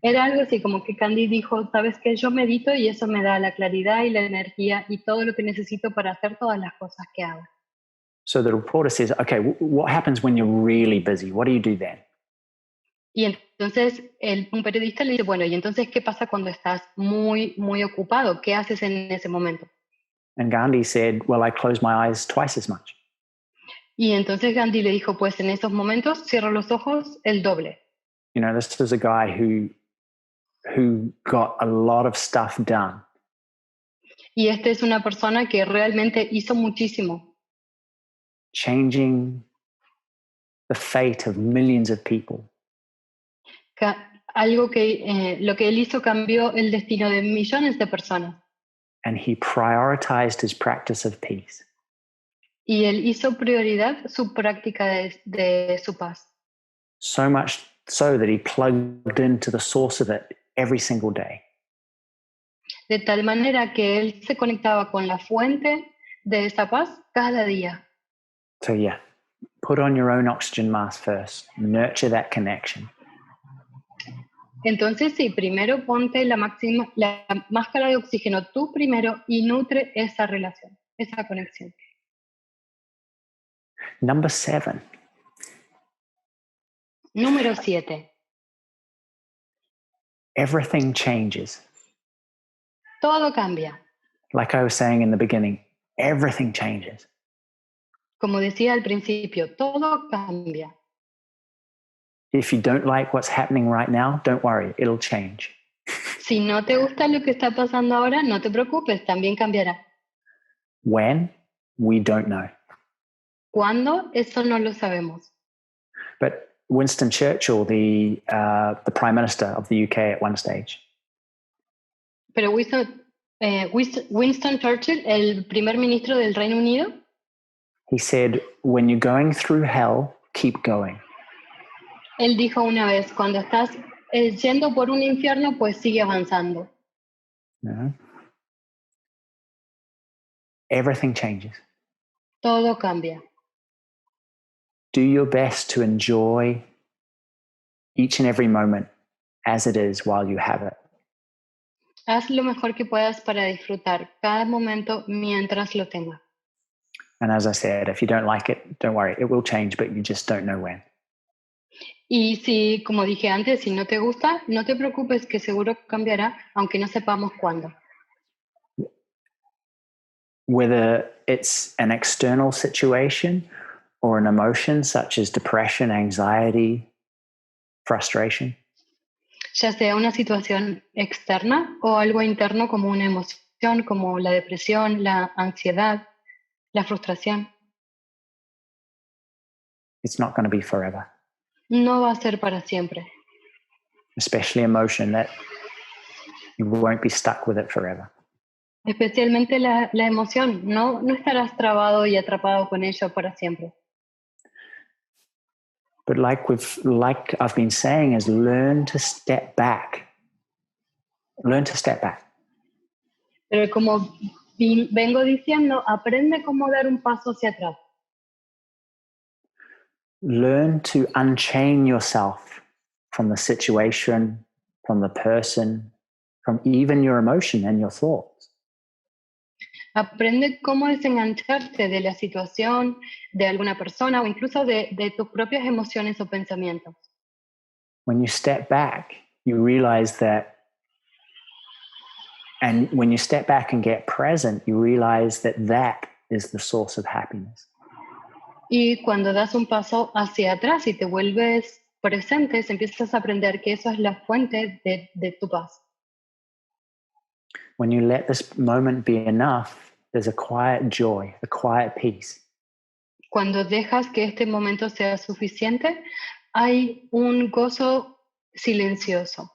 Era algo así como que Gandhi dijo, sabes que yo medito y eso me da la claridad y la energía y todo lo que necesito para hacer todas las cosas que hago. So the reporter says, okay, what happens when you're really busy? What do you do then? Y entonces un periodista le dice, bueno, ¿y entonces qué pasa cuando estás muy, muy ocupado? ¿Qué haces en ese momento? And Gandhi said, well, I close my eyes twice as much. Y entonces Gandhi le dijo, pues en esos momentos cierra los ojos el doble. You know, this is a guy who got a lot of stuff done. Y esta es una persona que realmente hizo muchísimo, Changing the fate of millions of people. Algo que lo que él hizo cambió el destino de millones de personas. And he prioritized his practice of peace. Y él hizo prioridad su práctica de su paz. So much so that he plugged into the source of it every single day. De tal manera que él se conectaba con la fuente de esa paz cada día. So yeah, put on your own oxygen mask first. Nurture that connection. Entonces sí, primero ponte la máscara de oxígeno tú primero y nutre esa relación, esa conexión. Number 7. Número 7. Everything changes. Todo cambia. Like I was saying in the beginning, everything changes. Como decía al principio, todo cambia. If you don't like what's happening right now, don't worry, it'll change. Si no te gusta lo que está pasando ahora, no te preocupes, también cambiará. When? We don't know. ¿Cuándo? Eso no lo sabemos. But Winston Churchill, the Prime Minister of the UK at one stage, Pero Winston Churchill, el primer ministro del Reino Unido, he said, when you're going through hell, keep going. él dijo una vez, cuando estás yendo por un infierno, pues sigue avanzando. No? Everything changes. Todo cambia. Do your best to enjoy each and every moment as it is while you have it. Haz lo mejor que puedas para disfrutar cada momento mientras lo tengas. And as I said, if you don't like it, don't worry, it will change, but you just don't know when. Y si, como dije antes, si no te gusta, no te preocupes que seguro cambiará, aunque no sepamos cuándo. Whether it's an external situation or an emotion such as depression, anxiety, frustration. Ya sea una situación externa o algo interno como una emoción, como la depresión, la ansiedad, la frustración. It's not going to be forever. No va a ser para siempre. Especially emotion, that you won't be stuck with it forever. Especialmente la emoción. No estarás trabado y atrapado con ello para siempre. But like I've been saying, is learn to step back. Learn to step back. Pero como vengo diciendo, aprende cómo dar un paso hacia atrás. Learn to unchain yourself from the situation, from the person, from even your emotion and your thoughts. Aprende cómo desengancharte de la situación, de alguna persona o incluso de tus propias emociones o pensamientos. When you step back, you realize that, and when you step back and get present, you realize that that is the source of happiness. Y cuando das un paso hacia atrás y te vuelves presente, empiezas a aprender que eso es la fuente de tu paz. When you let this moment be enough, there's a quiet joy, a quiet peace. Cuando dejas que este momento sea suficiente, hay un gozo silencioso.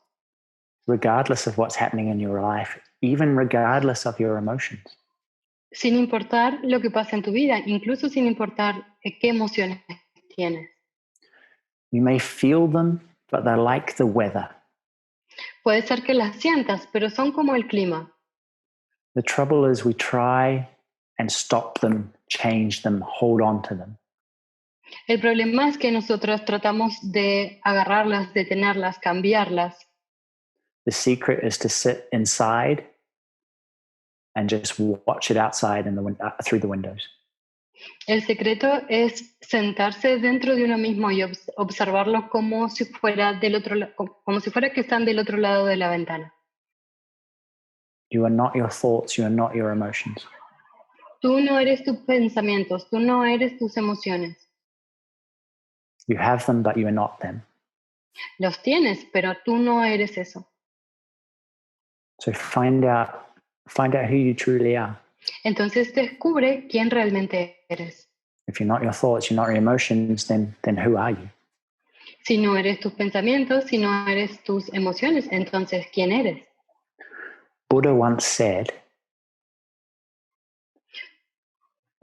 Regardless of what's happening in your life, even regardless of your emotions. Sin importar lo que pasa en tu vida, incluso sin importar qué emociones tienes. You may feel them, but they're like the weather. Puede ser que las sientas, pero son como el clima. The trouble is we try and stop them, change them, hold on to them. El problema es que nosotros tratamos de agarrarlas, detenerlas, cambiarlas. The secret is to sit inside and just watch it outside in through the windows. El secreto es sentarse dentro de uno mismo y observarlo como si fuera como si fuera que están del otro lado de la ventana. You are not your thoughts, you are not your emotions. Tú no eres tus pensamientos, tú no eres tus emociones. You have them, but you are not them. Los tienes, pero tú no eres eso. So find out who you truly are. Entonces descubre quién realmente eres. If you're not your thoughts, you're not your emotions, then who are you? Si no eres tus pensamientos, si no eres tus emociones, entonces ¿quién eres? Buddha once said,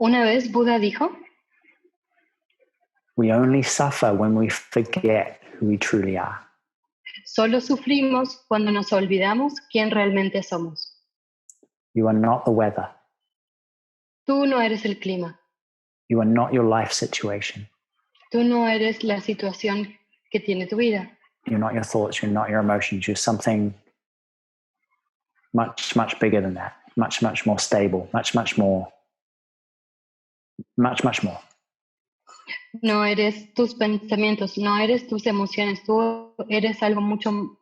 Una vez Buda dijo, we only suffer when we forget who we truly are. solo sufrimos cuando nos olvidamos quién realmente somos. You are not the weather. Tú no eres el clima. You are not your life situation. Tú no eres la situación que tiene tu vida. You're not your thoughts. You're not your emotions. You're something much, much bigger than that. Much, much more stable. Much, much more. No eres tus pensamientos, no eres tus emociones. Tú eres algo mucho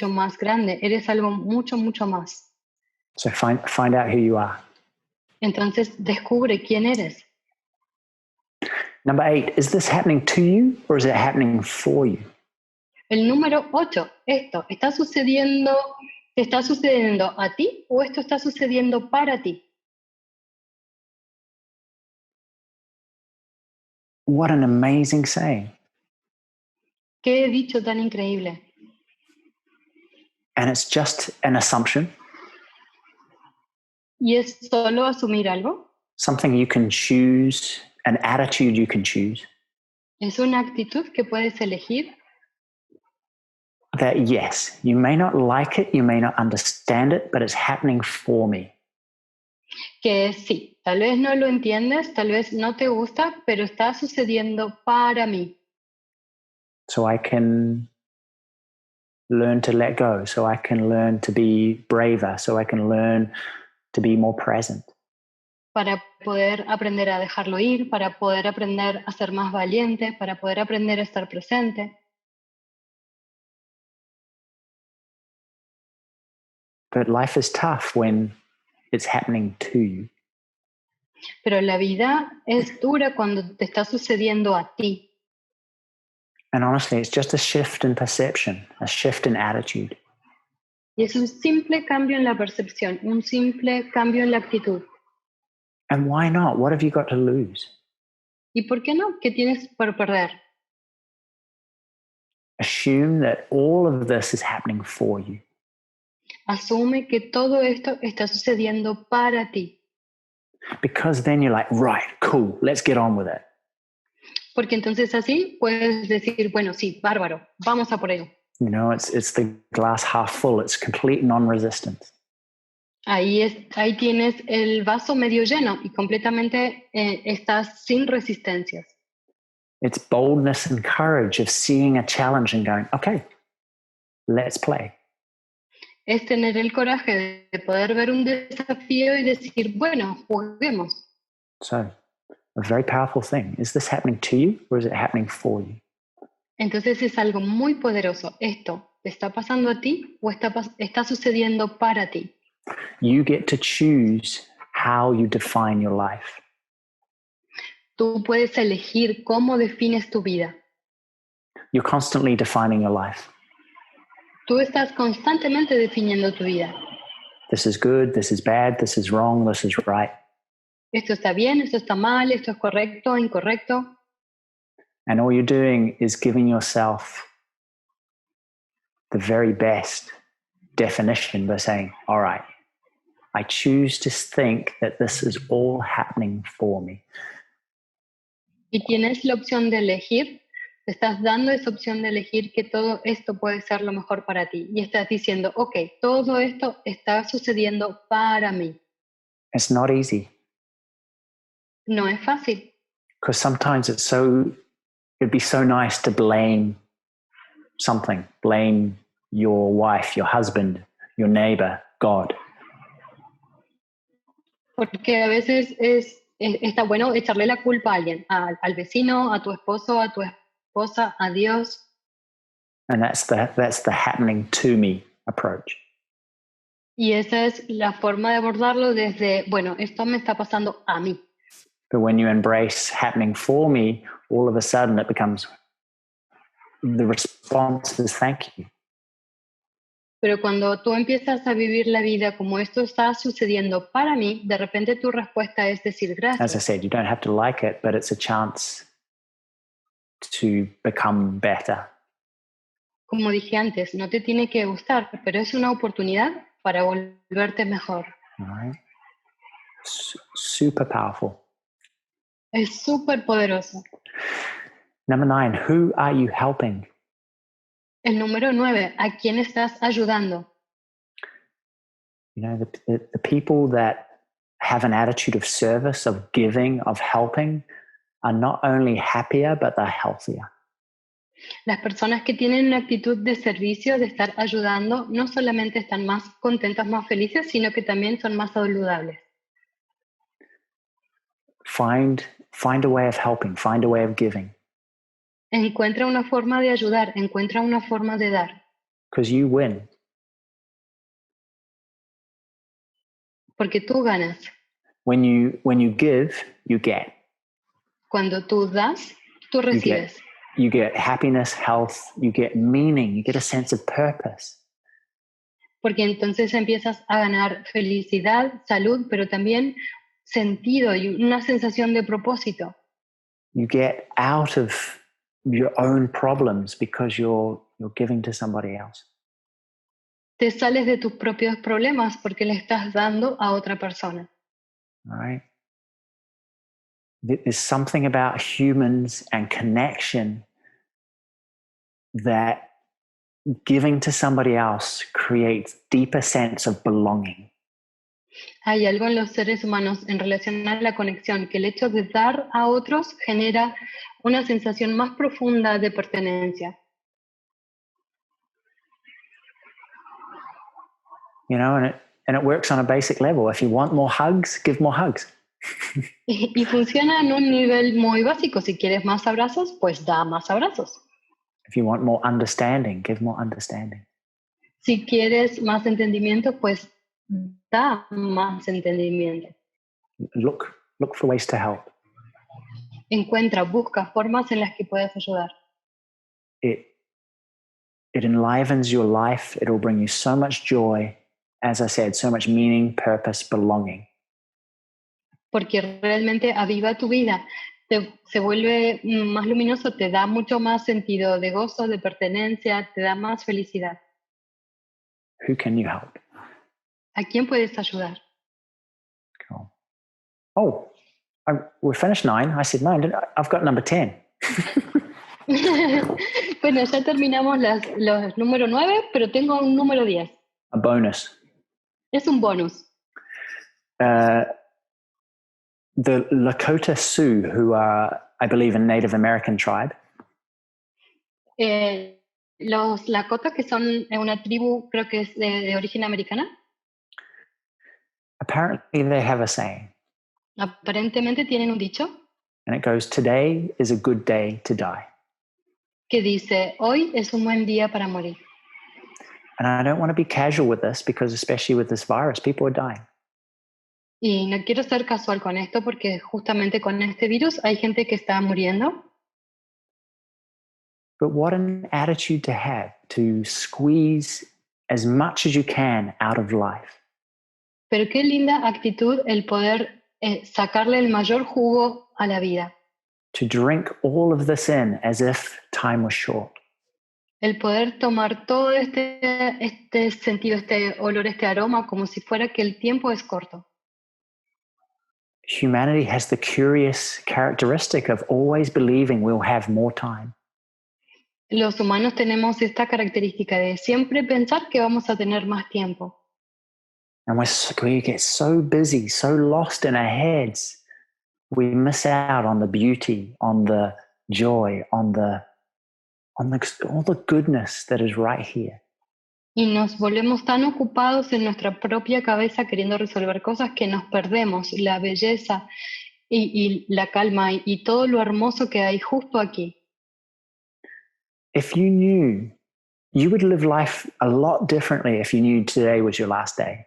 más grande. Eres algo mucho, mucho más. So find out who you are. Entonces descubre quién eres. Number 8, is this happening to you or is it happening for you? El número 8, esto, ¿te está sucediendo a ti o esto está sucediendo para ti? What an amazing saying. Qué dicho tan increíble. And it's just an assumption. ¿Y es solo asumir algo? Something you can choose, an attitude you can choose. ¿Es una actitud que puedes elegir? That yes, you may not like it, you may not understand it, but it's happening for me. Que sí, tal vez no lo entiendes, tal vez no te gusta, pero está sucediendo para mí. So I can learn to let go, so I can learn to be braver, so I can learn to be more present. Para poder aprender a dejarlo ir, para poder aprender a ser más valiente, para poder aprender a estar presente. But life is tough when it's happening to you. Pero la vida es dura cuando te está sucediendo a ti. And honestly, it's just a shift in perception, a shift in attitude. Y es un simple cambio en la percepción, un simple cambio en la actitud. And why not? What have you got to lose? ¿Y por qué no? ¿Qué tienes por perder? Assume that all of this is happening for you. Asume que todo esto está sucediendo para ti. Because then you're like, right, cool, let's get on with it. Porque entonces así puedes decir, bueno, sí, bárbaro, vamos a por ello. You know, it's the glass half full. It's complete non-resistance. Ahí tienes el vaso medio lleno y completamente estás sin resistencias. It's boldness and courage of seeing a challenge and going, okay, let's play. Es tener el coraje de poder ver un desafío y decir, bueno, juguemos. So, a very powerful thing. Is this happening to you or is it happening for you? Entonces es algo muy poderoso. ¿Esto te está pasando a ti o está sucediendo para ti? You get to choose how you define your life. Tú puedes elegir cómo defines tu vida. You're constantly defining your life. Tú estás constantemente definiendo tu vida. This is good, this is bad, this is wrong, this is right. Esto está bien, esto está mal, esto es correcto, incorrecto. And all you're doing is giving yourself the very best definition by saying, all right, I choose to think that this is all happening for me. Y tienes la opción de elegir, te estás dando esa opción de elegir que todo esto puede ser lo mejor para ti. Y estás diciendo, ok, todo esto está sucediendo para mí. It's not easy. No es fácil. Because sometimes it'd be so nice to blame something, blame your wife, your husband, your neighbor, God. Porque a veces está bueno echarle la culpa a alguien, al vecino, a tu esposo, a tu esposa, a Dios. And that's the happening to me approach. Y esa es la forma de abordarlo desde, bueno, esto me está pasando a mí. But when you embrace happening for me, all of a sudden it becomes, the response is thank you. Pero cuando tú empiezas a vivir la vida como esto está sucediendo para mí, de repente tu respuesta es decir As I gracias. said, you don't have to like it, but it's a chance to become better. Como dije antes, no te tiene que gustar, pero es una oportunidad para volverte mejor. All right? Super powerful. Es súper poderoso. Number 9, who are you helping? El número 9, ¿a quién estás ayudando? You know, the people that have an attitude of service, of giving, of helping, are not only happier, but they're healthier. Las personas que tienen una actitud de servicio, de estar ayudando, no solamente están más contentas, más felices, sino que también son más saludables. Find a way of helping, find a way of giving, Encuentra una forma de ayudar, encuentra una forma de dar, because you win. porque tú ganas. When you give, you get. Cuando tú das, tú recibes. You get happiness, health, you get meaning, you get a sense of purpose. Porque entonces empiezas a ganar felicidad, salud, pero también sentido y una sensación de propósito. You get out of your own problems because you're giving to somebody else. Te sales de tus propios problemas porque le estás dando a otra persona. All right? There's something about humans and connection that giving to somebody else creates deeper sense of belonging. Hay algo en los seres humanos en relación a la conexión, que el hecho de dar a otros genera una sensación más profunda de pertenencia. You know, and it works on a basic level. If you want more hugs, give more hugs. Y funciona en un nivel muy básico. Si quieres más abrazos, pues da más abrazos. If you want more understanding, give more understanding. Si quieres más entendimiento, pues da más entendimiento. Look for ways to help. Busca formas en las que puedas ayudar. It enlivens your life. It will bring you so much joy. As I said, so much meaning, purpose, belonging. Porque realmente aviva tu vida. Se vuelve más luminoso, te da mucho más sentido de gozo, de pertenencia, te da más felicidad. Who can you help? ¿A quién puedes ayudar? Cool. Oh, we finished 9. I said 9. I've got number 10. Bueno, ya terminamos los número 9, pero tengo un número 10. A bonus. Es un bonus. The Lakota Sioux, who are, I believe, a Native American tribe. Los Lakota, que son una tribu, creo que es de origen americana. Apparently they have a saying. Aparentemente tienen un dicho. And it goes, today is a good day to die. Que dice, hoy es un buen día para morir. And I don't want to be casual with this because especially with this virus, people are dying. Y no quiero ser casual con esto porque justamente con este virus hay gente que está muriendo. But what an attitude to have, to squeeze as much as you can out of life. Pero qué linda actitud el poder sacarle el mayor jugo a la vida. To drink all of this in as if time was short. El poder tomar todo este sentido, este olor, este aroma, como si fuera que el tiempo es corto. Humanity has the curious characteristic of always believing we'll have more time. Los humanos tenemos esta característica de siempre pensar que vamos a tener más tiempo. And we get so busy, so lost in our heads, we miss out on the beauty, on the joy, on all the goodness that is right here. Y nos volvemos tan ocupados en nuestra propia cabeza queriendo resolver cosas que nos perdemos la belleza y la calma y todo lo hermoso que hay justo aquí. If you knew you would live life a lot differently if you knew today was your last day.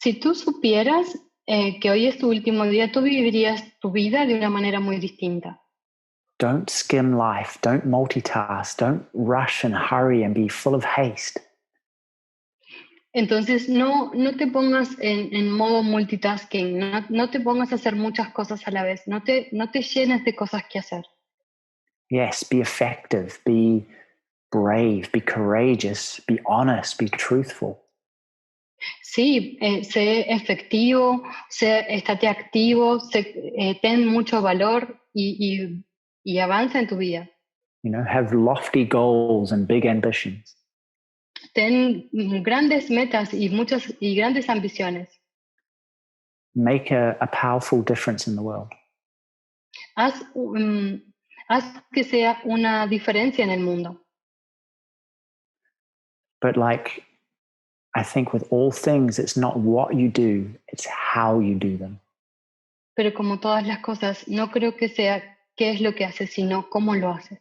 Si tú supieras que hoy es tu último día, tú vivirías tu vida de una manera muy distinta. Don't skim life. Don't multitask. Don't rush and hurry and be full of haste. Entonces, no te pongas en modo multitasking, no te pongas a hacer muchas cosas a la vez, no te llenes de cosas que hacer. Yes, be effective, be brave, be courageous, be honest, be truthful. Sí, sé efectivo, estate activo, ten mucho valor y avanza en tu vida. You know, have lofty goals and big ambitions. Ten grandes metas y grandes ambiciones. Make a powerful difference in the world. Haz que sea una diferencia en el mundo. But like, I think with all things, it's not what you do, it's how you do them. Pero como todas las cosas, no creo que sea qué es lo que haces, sino cómo lo haces.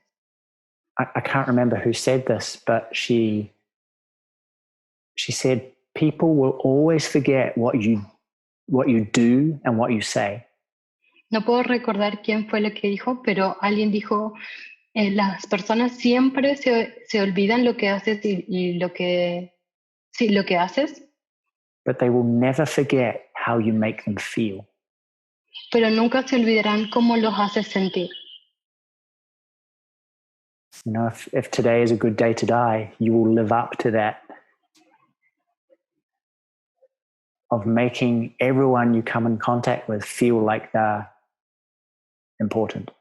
I can't remember who said this, but she said, people will always forget what you do and what you say. No puedo recordar quién fue lo que dijo, pero alguien dijo, las personas siempre se olvidan lo que haces y lo que haces, But they will never forget how you make them feel. pero nunca se olvidarán cómo los haces sentir. You know, if today is a good day to die, you will live up to that, of making everyone you come in contact with feel like they're important.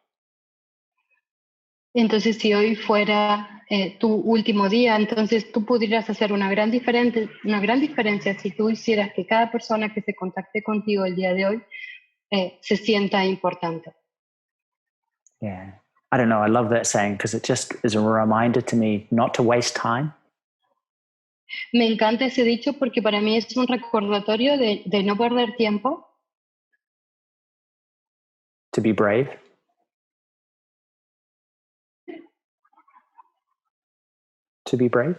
Entonces, si hoy fuera tu último día, entonces tú pudieras hacer una gran diferencia si tú hicieras que cada persona que se contacte contigo el día de hoy se sienta importante. Yeah. I don't know. I love that saying because it just is a reminder to me not to waste time. Me encanta ese dicho porque para mí es un recordatorio de no perder tiempo, To be brave. To be brave.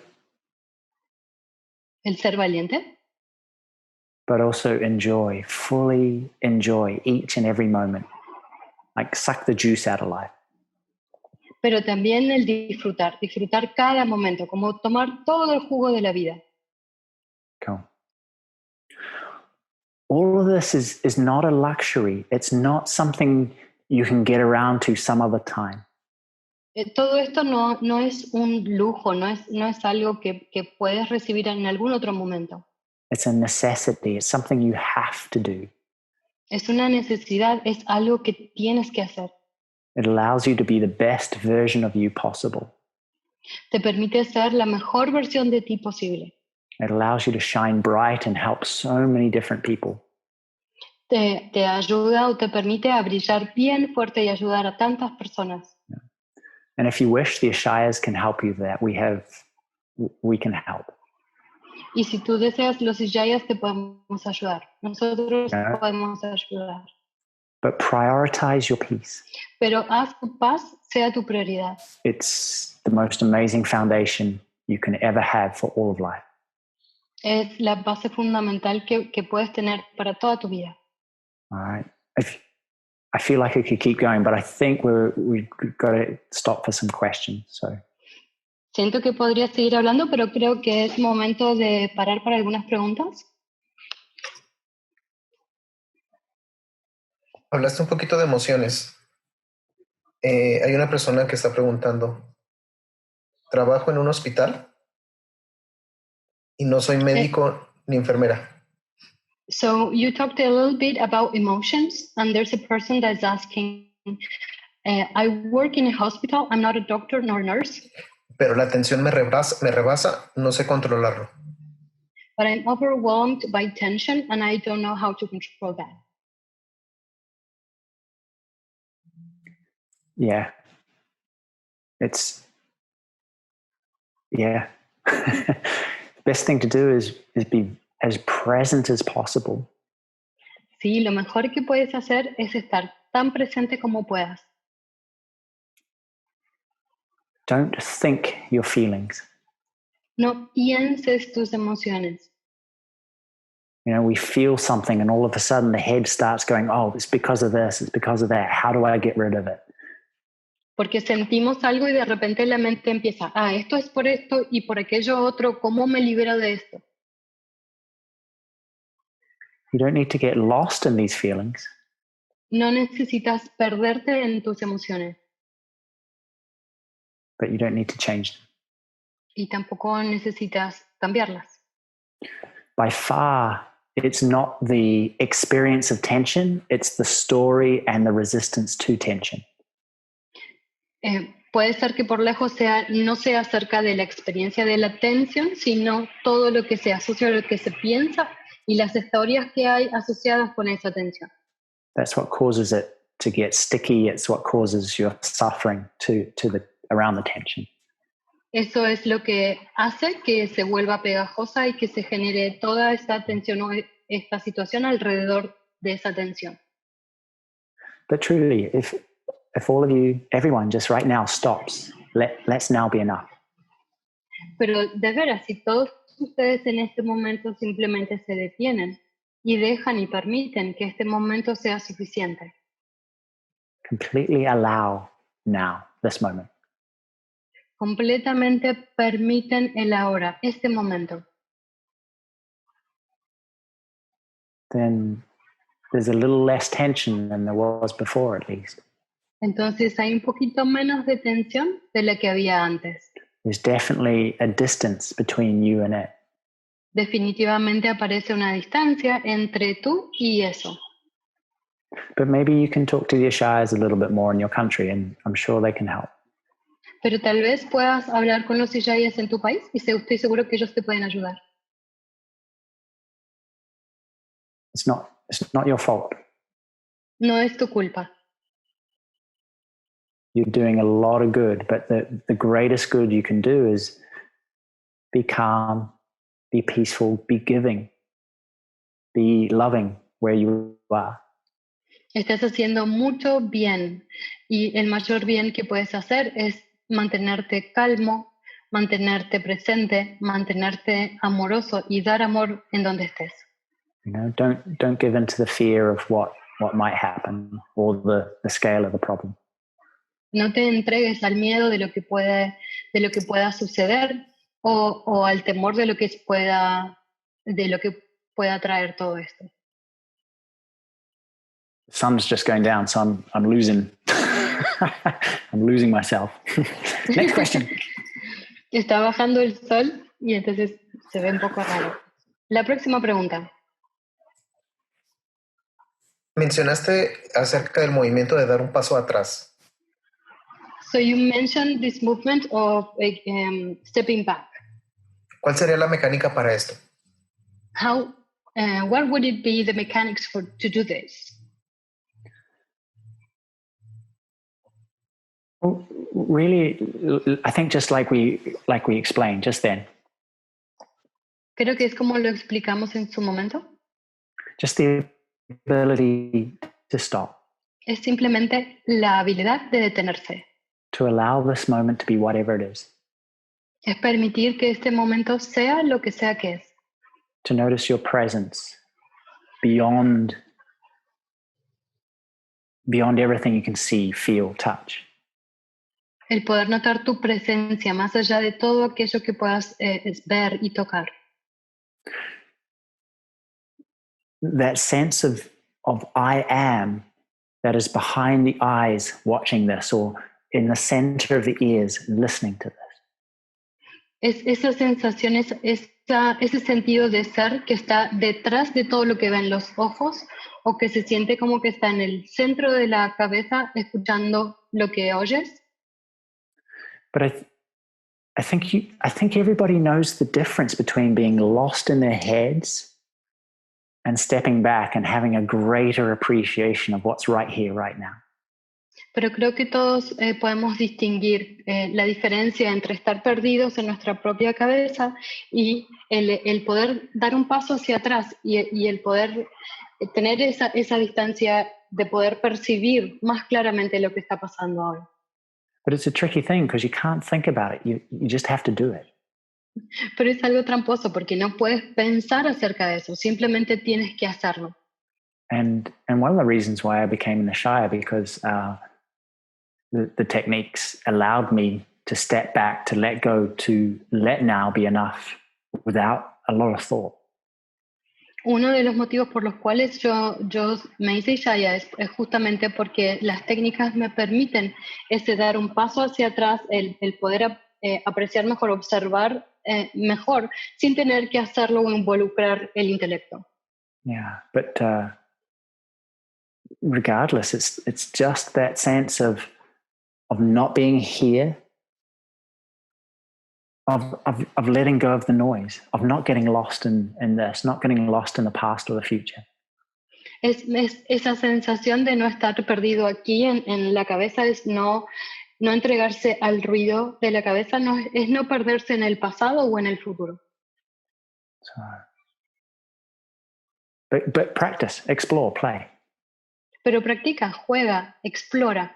el ser valiente, But also fully enjoy each and every moment. Like suck the juice out of life. pero también el disfrutar cada momento, como tomar todo el jugo de la vida. Cool. All of this is not a luxury. It's not something you can get around to some other time. Todo esto no es un lujo, no es algo que puedes recibir en algún otro momento. It's a necessity. It's something you have to do. Es una necesidad, es algo que tienes que hacer. It allows you to be the best version of you possible. Te permite ser la mejor versión de ti posible. It allows you to shine bright and help so many different people. Te ayuda o te permite a brillar bien fuerte y ayudar a tantas personas. And if you wish, the Ishayas can help you that. We can help. Y si tú deseas, los Ishayas te podemos ayudar. Nosotros podemos ayudar. But prioritize your peace. Pero haz tu paz sea tu prioridad. It's the most amazing foundation you can ever have for all of life. Es la base fundamental que puedes tener para toda tu vida. All right. I feel like I could keep going, but I think we've got to stop for some questions. So. Siento que podría seguir hablando, pero creo que es momento de parar para algunas preguntas. Hablaste un poquito de emociones. Hay una persona que está preguntando, trabajo en un hospital y no soy médico ni enfermera. So you talked a little bit about emotions, and there's a person that's asking, I work in a hospital, I'm not a doctor nor nurse. Pero la tensión me rebasa, no sé controlarlo. But I'm overwhelmed by tension and I don't know how to control that. Yeah. The best thing to do is be as present as possible. Sí, lo mejor que puedes hacer es estar tan presente como puedas. Don't think your feelings. No pienses tus emociones. You know, we feel something and all of a sudden the head starts going, oh, it's because of this, it's because of that. How do I get rid of it? Porque sentimos algo y de repente la mente empieza, esto es por esto y por aquello otro, ¿cómo me libero de esto? You don't need to get lost in these feelings. No necesitas perderte en tus emociones. But you don't need to change them. Y tampoco necesitas cambiarlas. By far, it's not the experience of tension, it's the story and the resistance to tension. Puede ser que por lejos no sea acerca de la experiencia de la atencion, sino todo lo que se asocia a lo que se piensa y las historias que hay asociadas con esa atención. That's what causes it to get sticky. It's what causes your suffering around the tension. Eso es lo que hace que se vuelva pegajosa y que se genere toda esta tensión o esta situación alrededor de esa tensión. But truly, if all of you, everyone just right now stops, let's now be enough. Pero de veras, si todos ustedes en este momento simplemente se detienen y dejan y permiten que este momento sea suficiente. Completely allow now, this moment. Completamente permiten el ahora, este momento. Then there's a little less tension than there was before, at least. Entonces hay un poquito menos de tensión de la que había antes. There's definitely a distance between you and it. Definitivamente aparece una distancia entre tú y eso. But maybe you can talk to the Ishayas a little bit more in your country, and I'm sure they can help. Pero tal vez puedas hablar con los Ishayas en tu país y estoy seguro que ellos te pueden ayudar. It's not your fault. No es tu culpa. You're doing a lot of good, but the greatest good you can do is be calm, be peaceful, be giving, be loving where you are. Estás haciendo mucho bien y el mayor bien que puedes hacer es mantenerte calmo, mantenerte presente, mantenerte amoroso y dar amor en donde estés. You know, don't give in to the fear of what might happen or the scale of the problem. No te entregues al miedo de lo que pueda suceder o al temor de lo que pueda traer todo esto. The sun's just going down, so I'm losing I'm losing myself. Next question. Está bajando el sol y entonces se ve un poco raro. La próxima pregunta. Mencionaste acerca del movimiento de dar un paso atrás. So you mentioned this movement of stepping back. ¿Cuál sería la mecánica para esto? What would it be the mechanics to do this? Well, really, I think just like we explained just then. Creo que es como lo explicamos en su momento. Just the ability to stop. Es simplemente la habilidad de detenerse. To allow this moment to be whatever it is. Es permitir que este momento sea lo que sea que es. To notice your presence beyond everything you can see, feel, touch. El poder notar tu presencia más allá de todo aquello que puedas ver y tocar. That sense of I am that is behind the eyes watching this or in the center of the ears listening to this. Esa sensación, ese sentido de ser que está detrás de todo lo que ven los ojos o que se siente como que está en el centro de la cabeza escuchando lo que oyes. But I think everybody knows the difference between being lost in their heads and stepping back and having a greater appreciation of what's right here, right now. Pero creo que todos podemos distinguir la diferencia entre estar perdidos en nuestra propia cabeza y el poder dar un paso hacia atrás y el poder tener esa distancia de poder percibir más claramente lo que está pasando hoy. But it's a tricky thing because you can't think about it. You just have to do it. Pero es algo tramposo porque no puedes pensar acerca de eso, simplemente tienes que hacerlo. And one of the reasons why I became an Ishaya, because the techniques allowed me to step back, to let go, to let now be enough without a lot of thought. Uno de los motivos por los cuales yo me hice Ishaya es justamente porque las técnicas me permiten ese dar un paso hacia atrás, el poder apreciar mejor, observar mejor, sin tener que hacerlo o involucrar el intelecto. Yeah, but regardless, it's just that sense of not being here, of letting go of the noise, of not getting lost in this, not getting lost in the past or the future. Es esa sensación de no estar perdido aquí en la cabeza, es no entregarse al ruido de la cabeza, es no perderse en el pasado o en el futuro. So, but practice, explore, play. Pero practica, juega, explora.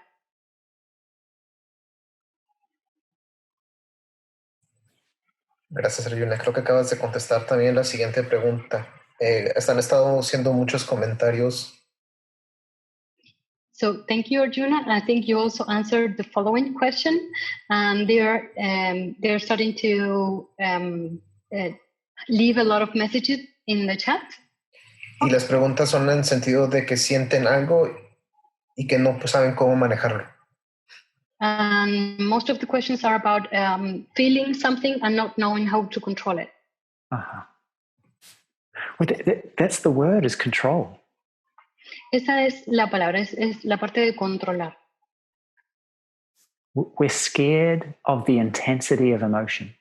Gracias, Arjuna. Creo que acabas de contestar también la siguiente pregunta. Han estado haciendo muchos comentarios. So thank you, Arjuna. I think you also answered the following question. They're starting to leave a lot of messages in the chat. Y las preguntas son en sentido de que sienten algo y que no saben cómo manejarlo. Most of the questions are about feeling something and not knowing how to control it. Uh-huh. Well, that's the word, is control. Esa es la palabra, es la parte de controlar. We're scared of the intensity of emotion.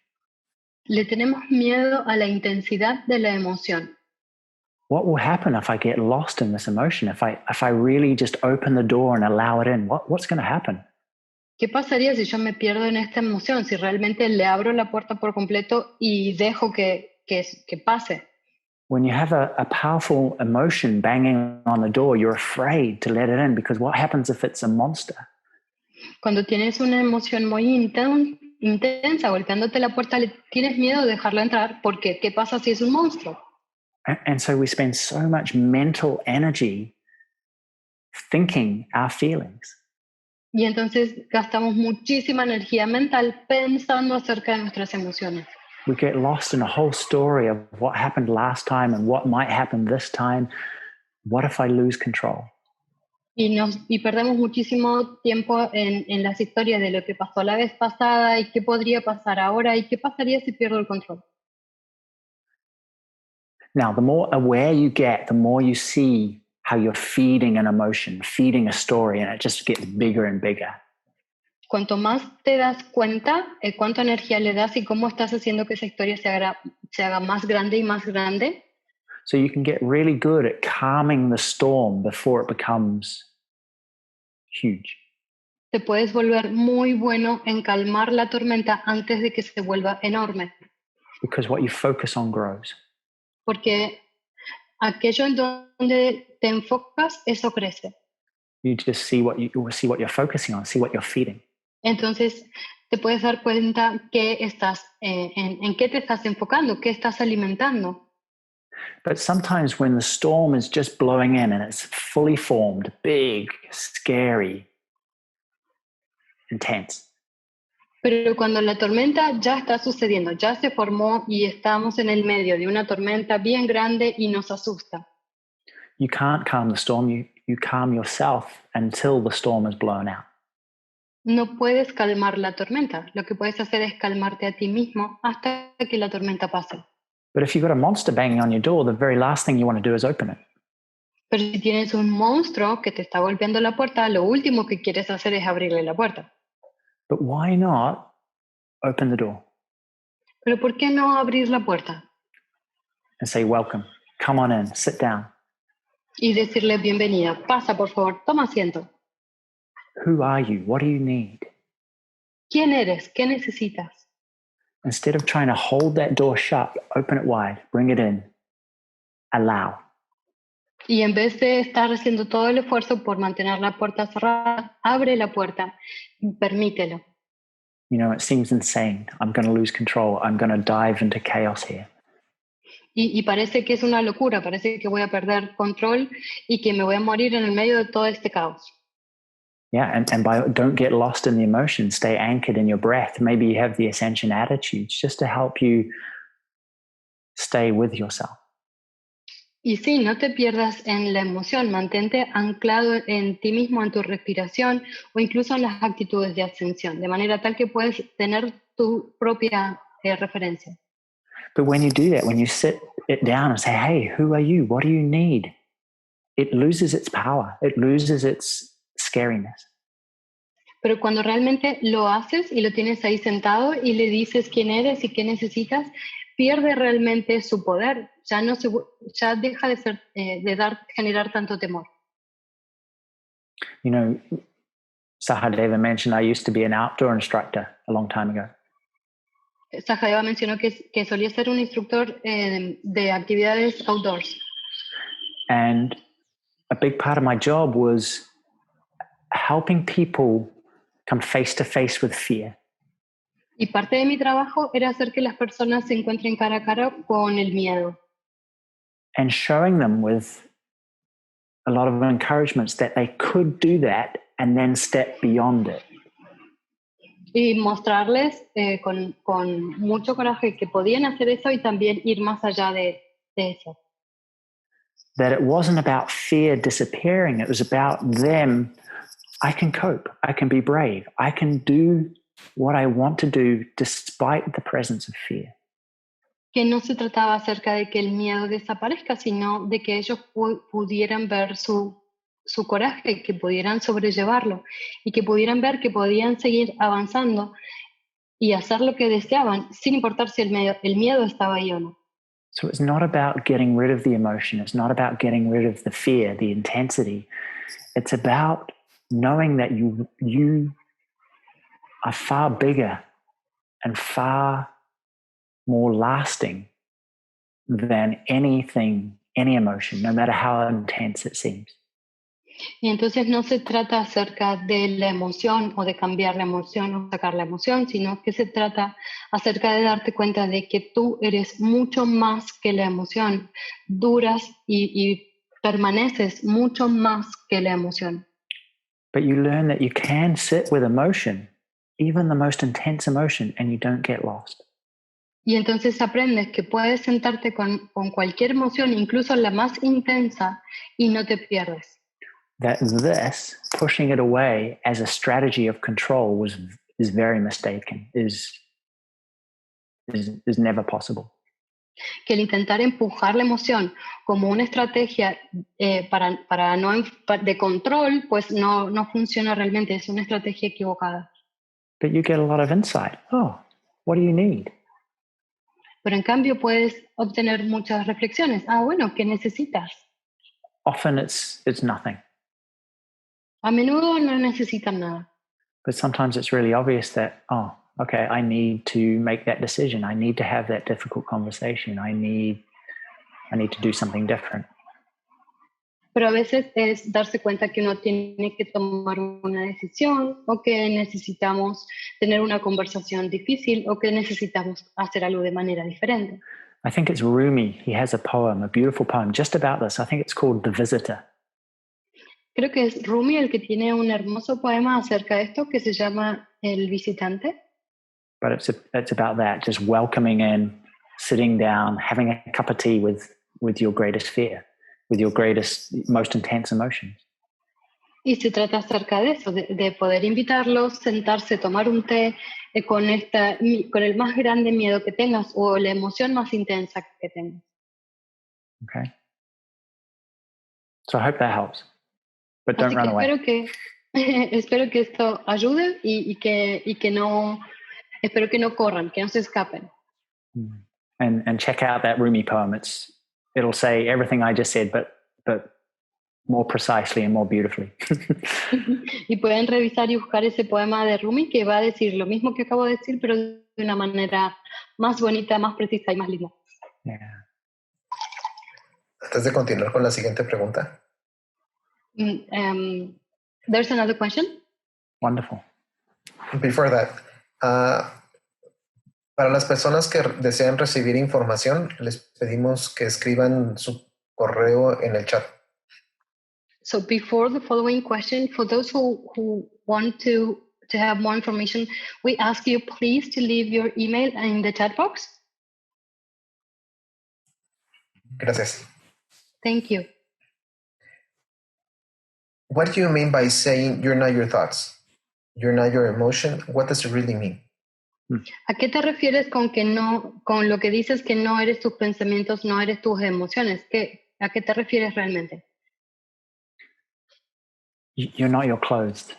Le tenemos miedo a la intensidad de la emoción. What will happen if I get lost in this emotion? If I really just open the door and allow it in, what's going to happen? ¿Qué pasaría si yo me pierdo en esta emoción? Si realmente le abro la puerta por completo y dejo que pase. When you have a powerful emotion banging on the door, you're afraid to let it in, because what happens if it's a monster? Cuando tienes una emoción muy intensa golpeándote la puerta, tienes miedo de dejarla entrar, porque ¿qué pasa si es un monstruo? And so we spend so much mental energy thinking our feelings. Y entonces gastamos muchísima energía mental pensando acerca de nuestras emociones. We get lost in a whole story of what happened last time and what might happen this time. What if I lose control? Y perdemos muchísimo tiempo en las historias de lo que pasó la vez pasada y qué podría pasar ahora y qué pasaría si pierdo el control. Now, the more aware you get, the more you see how you're feeding an emotion, feeding a story, and it just gets bigger and bigger. Cuanto más te das cuenta, cuánta energía le das y cómo estás haciendo que esa historia se haga más grande y más grande. So you can get really good at calming the storm before it becomes huge. Te puedes volver muy bueno en calmar la tormenta antes de que se vuelva enorme. Because what you focus on grows. Porque aquello en donde te enfocas, eso crece. You just see what you're focusing on, see what you're feeding. Entonces te puedes dar cuenta que en qué te estás enfocando, qué estás alimentando. But sometimes when the storm is just blowing in and it's fully formed, big, scary, intense. Pero cuando la tormenta ya está sucediendo, ya se formó y estamos en el medio de una tormenta bien grande y nos asusta. You can't calm the storm, you calm yourself until the storm is blown out. No puedes calmar la tormenta. Lo que puedes hacer es calmarte a ti mismo hasta que la tormenta pase. But if you've got a monster banging on your door, the very last thing you want to do is open it. Pero si tienes un monstruo que te está golpeando la puerta, lo último que quieres hacer es abrirle la puerta. But why not open the door Pero ¿por qué no abrir la puerta? and say, welcome, come on in, sit down. Y decirle bienvenida, pasa por favor, toma asiento. Who are you? What do you need? ¿Quién eres? ¿Qué necesitas? Instead of trying to hold that door shut, open it wide, bring it in, allow. Y en vez de estar haciendo todo el esfuerzo por mantener la puerta cerrada, abre la puerta y permítelo. You know, it seems insane. I'm going to lose control. I'm going to dive into chaos here. Y parece que es una locura, parece que voy a perder control y que me voy a morir en el medio de todo este caos. Yeah, and don't get lost in the emotion. Stay anchored in your breath. Maybe you have the ascension attitudes just to help you stay with yourself. Y sí, no te pierdas en la emoción, mantente anclado en ti mismo, en tu respiración o incluso en las actitudes de ascensión, de manera tal que puedes tener tu propia referencia. But when you do that, when you sit it down and say, hey, who are you? What do you need? It loses its power. It loses its scariness. Pero cuando realmente lo haces y lo tienes ahí sentado y le dices quién eres y qué necesitas, pierde realmente su poder. Ya deja de ser, generar tanto temor. You know, Sahadeva mentioned I used to be an outdoor instructor a long time ago. Sahadeva mencionó que solía ser un instructor de actividades outdoors. And a big part of my job was helping people come face to face with fear. Y parte de mi trabajo era hacer que las personas se encuentren cara a cara con el miedo. And showing them with a lot of encouragements that they could do that and then step beyond it. Y mostrarles con mucho coraje que podían hacer eso y también ir más allá de eso. That it wasn't about fear disappearing. It was about them. I can cope. I can be brave. I can do what I want to do despite the presence of fear. Que no se trataba acerca de que el miedo desaparezca, sino de que ellos pudieran ver su coraje, que pudieran sobrellevarlo y que pudieran ver que podían seguir avanzando y hacer lo que deseaban, sin importar si el miedo estaba ahí o no. So it's not about getting rid of the emotion. It's not about getting rid of the fear, the intensity. It's about knowing that you are far bigger and far more lasting than anything, any emotion, no matter how intense it seems. Y entonces no se trata acerca de la emoción o de cambiar la emoción o sacar la emoción, sino que se trata acerca de darte cuenta de que tú eres mucho más que la emoción, duras y permaneces mucho más que la emoción. But you learn that you can sit with emotion, even the most intense emotion, and you don't get lost. Y entonces aprendes que puedes sentarte con cualquier emoción, incluso la más intensa, y no te pierdes. That this, pushing it away as a strategy of control is very mistaken, is never possible. Que el intentar empujar la emoción como una estrategia de control, pues no funciona realmente, es una estrategia equivocada. But you get a lot of insight. Oh, what do you need? Pero en cambio puedes obtener muchas reflexiones. Bueno, ¿qué necesitas? Often it's nothing. A menudo no necesitan nada. But sometimes it's really obvious that, oh, okay, I need to make that decision. I need to have that difficult conversation. I need to do something different. Pero a veces es darse cuenta que uno tiene que tomar una decisión o que necesitamos tener una conversación difícil o que necesitamos hacer algo de manera diferente. I think it's Rumi. He has a poem, a beautiful poem just about this. I think it's called The Visitor. Creo que es Rumi el que tiene un hermoso poema acerca de esto que se llama El visitante. But it's about that, just welcoming in, sitting down, having a cup of tea with your greatest fear, with your greatest, most intense emotions. Y se trata acerca de eso, de poder invitarlos, sentarse, tomar un té con el más grande miedo que tengas o la emoción más intensa que tengas. Okay. So I hope that helps. But don't Así run que away. espero que esto ayude y que no, espero que no corran, que no se escapen. And check out that Rumi poem. It'll say everything I just said, but more precisely and more beautifully. Y pueden revisar y buscar ese poema de Rumi que va a decir lo mismo que acabo de decir, pero de una manera más bonita, más precisa y más linda. Yeah. Antes de continuar con la siguiente pregunta. There's another question. Wonderful. Before that, para las personas que desean recibir información, les pedimos que escriban su correo en el chat. So before the following question, for those who want to have more information, we ask you please to leave your email in the chat box. Gracias. Thank you. What do you mean by saying you're not your thoughts? You're not your emotion? What does it really mean? ¿A qué te refieres con lo que dices que no eres tus pensamientos, no eres tus emociones? ¿A qué te refieres realmente? You're not your clothes.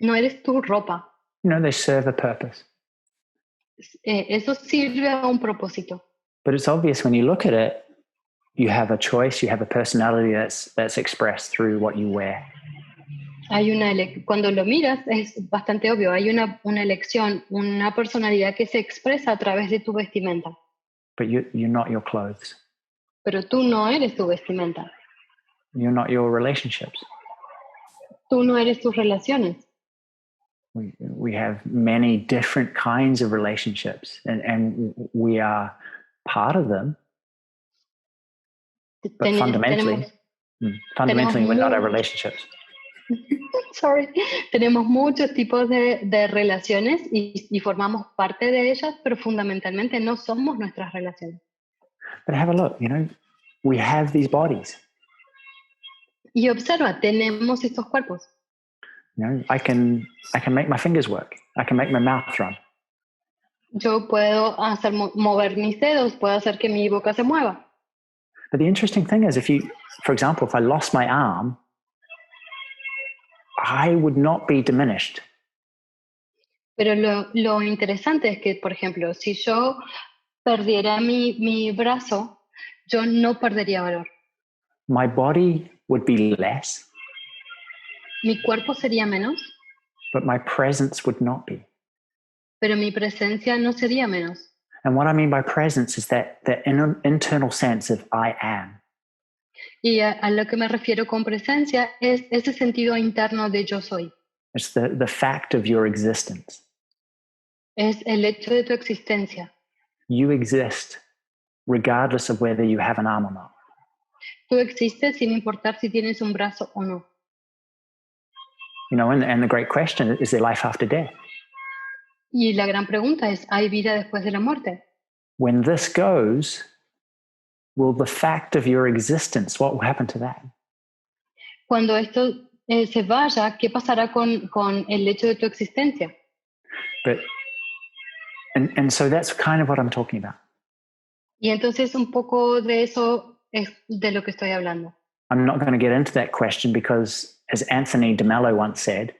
No eres tu ropa. You know, they serve a purpose. Eso sirve a un propósito. But it's obvious when you look at it, you have a choice, you have a personality that's expressed through what you wear. Cuando lo miras es bastante obvio, hay una elección, una personalidad que se expresa a través de tu vestimenta. But you're not your clothes. Pero tú no eres tu vestimenta. You're not your relationships. Tú no eres tus relaciones. We have many different kinds of relationships, and we are part of them. But fundamentally, we're not our relationships. Sorry. Tenemos muchos tipos de relaciones y formamos parte de ellas, pero fundamentalmente no somos nuestras relaciones. But have a look, you know, we have these bodies. Y observa, tenemos estos cuerpos. You know, I can make my fingers work. I can make my mouth run. Yo puedo hacer mover mis dedos, puedo hacer que mi boca se mueva. But the interesting thing is, for example, if I lost my arm, I would not be diminished. Pero lo interesante es que, por ejemplo, si yo perdiera mi brazo, yo no perdería valor. My body would be less. Mi cuerpo sería menos. But my presence would not be. Pero mi presencia no sería menos. And what I mean by presence is that internal sense of I am. Y a lo que me refiero con presencia es ese sentido interno de yo soy. It's the fact of your existence. Es el hecho de tu existencia. You exist regardless of whether you have an arm or not. Tú existes sin importar si tienes un brazo o no. You know, and the great question is there life after death? Y la gran pregunta es, ¿hay vida después de la muerte? When this goes, will the fact of your existence, what will happen to that? Cuando esto se vaya, ¿qué pasará con el hecho de tu existencia? But and so that's kind of what I'm talking about. Y entonces un poco de eso es de lo que estoy hablando. I'm not going to get into that question because, as Anthony de Mello once said,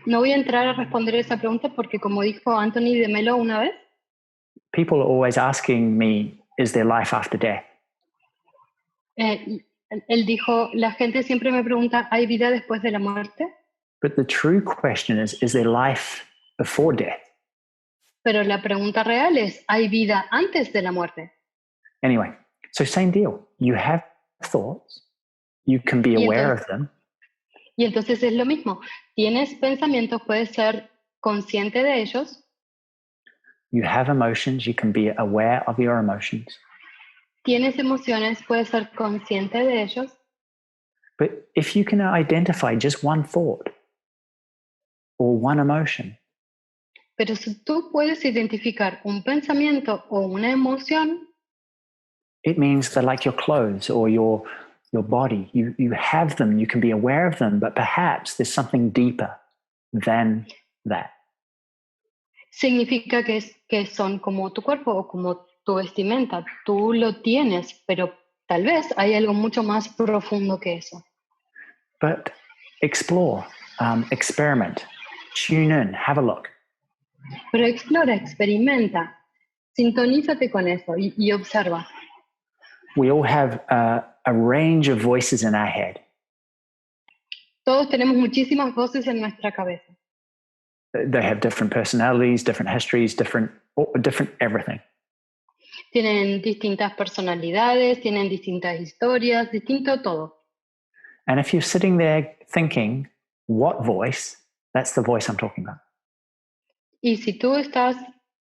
no voy a entrar a responder esa pregunta porque, como dijo Anthony de Mello una vez, people are always asking me, is there life after death? Él dijo, la gente siempre me pregunta, ¿hay vida después de la muerte? But the true question is there life before death? Pero la pregunta real es, ¿hay vida antes de la muerte? Anyway, so same deal. You have thoughts. You can be aware of them. Y entonces es lo mismo. Tienes pensamientos, puedes ser consciente de ellos. You have emotions. You can be aware of your emotions. Tienes emociones, puedes ser consciente de ellos. But if you can identify just one thought or one emotion, pero si tú puedes identificar un pensamiento o una emoción, it means they're like your clothes or your body. You have them, you can be aware of them, but perhaps there's something deeper than that. Significa que son como tu cuerpo o como tu vestimenta. Tú lo tienes, pero tal vez hay algo mucho más profundo que eso. But explore, experiment, tune in, have a look. Pero explora, experimenta, sintonízate con eso y observa. We all have a range of voices in our head. Todos tenemos muchísimas voces en nuestra cabeza. They have different personalities, different histories, different everything. Tienen distintas personalidades, tienen distintas historias, distinto todo. And if you're sitting there thinking, what voice? That's the voice I'm talking about. Y si tú estás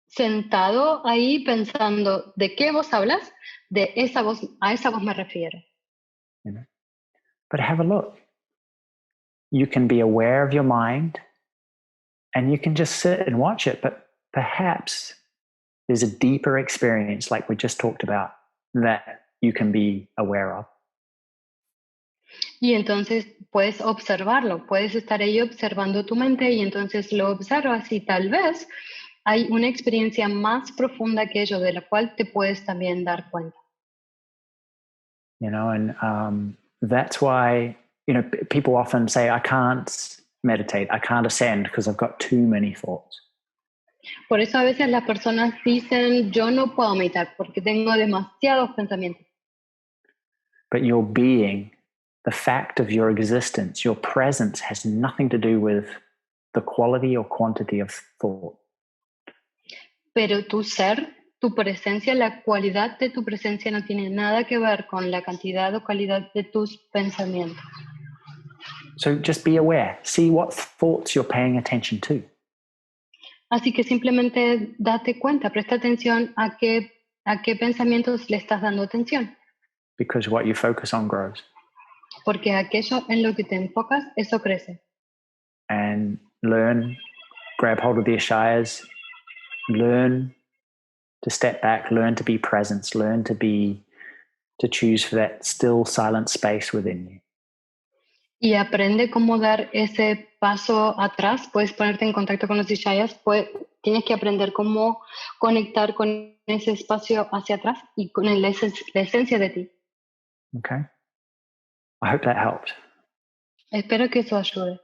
sentado ahí pensando, ¿de qué voz hablas? De esa voz, a esa voz me refiero. You know? But have a look. You can be aware of your mind and you can just sit and watch it, but perhaps there's a deeper experience like we just talked about that you can be aware of. Y entonces puedes observarlo, puedes estar ahí observando tu mente y entonces lo observas y tal vez hay una experiencia más profunda que ello de la cual te puedes también dar cuenta. You know, and that's why, you know, people often say, I can't meditate, I can't ascend because I've got too many thoughts. Por eso a veces las personas dicen, yo no puedo meditar porque tengo demasiados pensamientos. But your being, the fact of your existence, your presence has nothing to do with the quality or quantity of thought. Pero tu ser, tu presencia, la cualidad de tu presencia no tiene nada que ver con la cantidad o calidad de tus pensamientos. So just be aware. See what thoughts you're paying attention to. Así que simplemente date cuenta, presta atención a qué pensamientos le estás dando atención. Because what you focus on grows. Porque aquello en lo que te enfocas, eso crece. And learn, grab hold of the Ishayas, learn to step back, learn to be present, learn to choose for that still silent space within you. Y aprende cómo dar ese paso atrás. Puedes ponerte en contacto con los Ishayas. Tienes que aprender cómo conectar con ese espacio hacia atrás y con la esencia de ti. Okay. I hope that helped. Espero que eso ayude.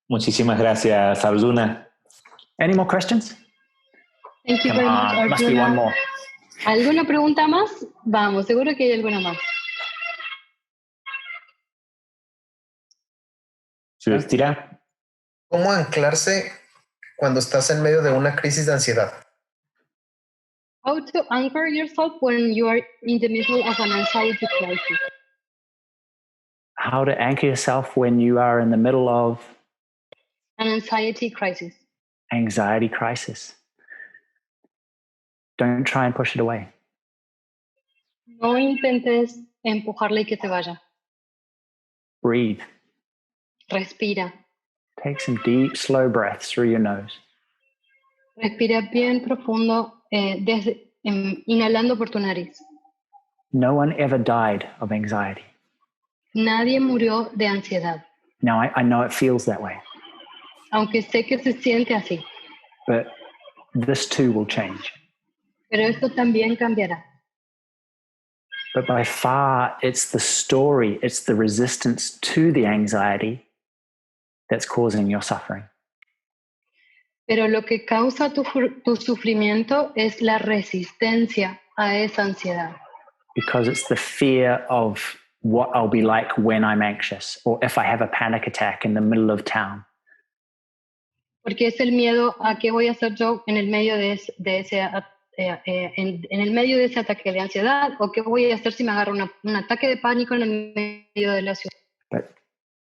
Muchísimas gracias, Arjuna. Any more questions? Thank you Come very much, on, must be one Arjuna. more. ¿Alguna pregunta más? Vamos, seguro que hay alguna más. Estira. ¿Cómo anclarse cuando estás en medio de una crisis de ansiedad? How to anchor yourself when you are in the middle of an anxiety crisis. How to anchor yourself when you are in the middle of An anxiety crisis. anxiety crisis. Don't try and push it away. No intentes empujarle y que se vaya. Breathe. Respira. Take some deep, slow breaths through your nose. Respira bien profundo, inhalando por tu nariz. No one ever died of anxiety. Nadie murió de ansiedad, Now, I know it feels that way, aunque sé que se siente así, but this too will change. pero esto también cambiará. But by far, it's the story, it's the resistance to the anxiety that's causing your suffering. Pero lo que causa tu sufrimiento es la resistencia a esa ansiedad. Because it's the fear of what I'll be like when I'm anxious, or if I have a panic attack in the middle of town. Porque es el miedo a qué voy a hacer yo en el medio en el medio de ese ataque de ansiedad, o qué voy a hacer si me agarro un ataque de pánico en el medio de la ciudad. But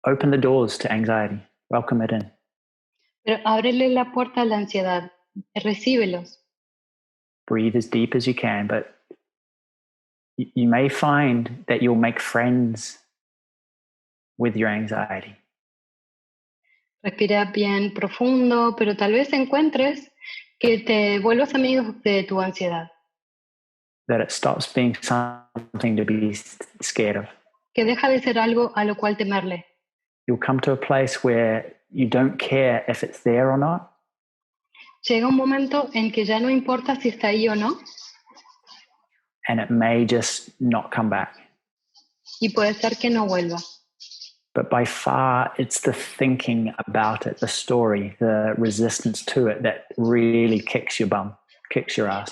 open the doors to anxiety, welcome it in. Pero ábrele la puerta a la ansiedad, recíbelos. Breathe as deep as you can, but you may find that you'll make friends with your anxiety. Respira bien profundo, pero tal vez encuentres que te vuelvas amigos de tu ansiedad. That it stops being something to be scared of. Que deja de ser algo a lo cual temerle. You'll come to a place where you don't care if it's there or not. Llega un momento en que ya no importa si está ahí o no. And it may just not come back. Y puede ser que no vuelva. But by far, it's the thinking about it, the story, the resistance to it that really kicks your bum, kicks your ass.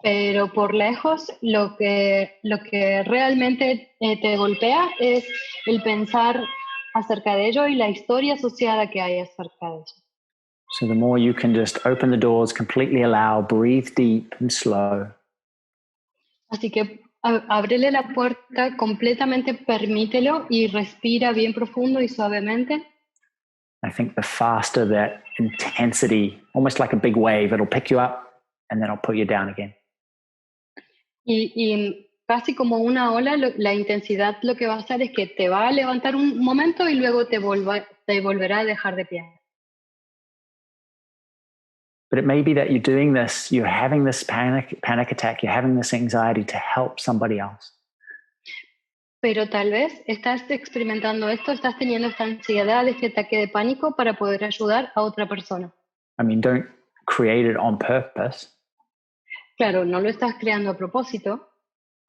Pero por lejos, lo que realmente te golpea es el pensar acerca de ello y la historia asociada que hay acerca de ello. So the more you can just open the doors, completely allow, breathe deep and slow. Así que ábrele la puerta completamente, permítelo y respira bien profundo y suavemente. I think the faster that intensity, almost like a big wave, it'll pick you up and then it'll put you down again. Y casi como una ola, la intensidad lo que va a hacer es que te va a levantar un momento y luego te volverá a dejar de pie. But it may be that you're doing this, you're having this panic attack, you're having this anxiety to help somebody else. Pero tal vez estás experimentando esto, estás teniendo esta ansiedad, este ataque de pánico para poder ayudar a otra persona. I mean, don't create it on purpose. Claro, no lo estás creando a propósito,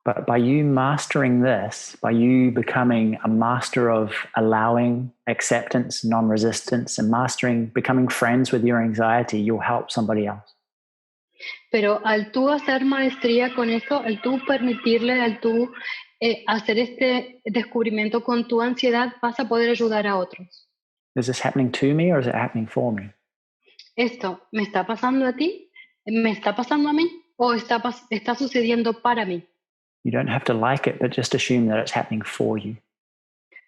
But by you mastering this, by you becoming a master of allowing acceptance, non-resistance, and becoming friends with your anxiety, you'll help somebody else. pero al tú hacer maestría con esto, al tú permitirle, al tú hacer este descubrimiento con tu ansiedad, vas a poder ayudar a otros. Is this happening to me or is it happening for me? ¿Esto me está pasando a ti? ¿Me está pasando a mí? ¿O está sucediendo para mí? You don't have to like it, but just assume that it's happening for you.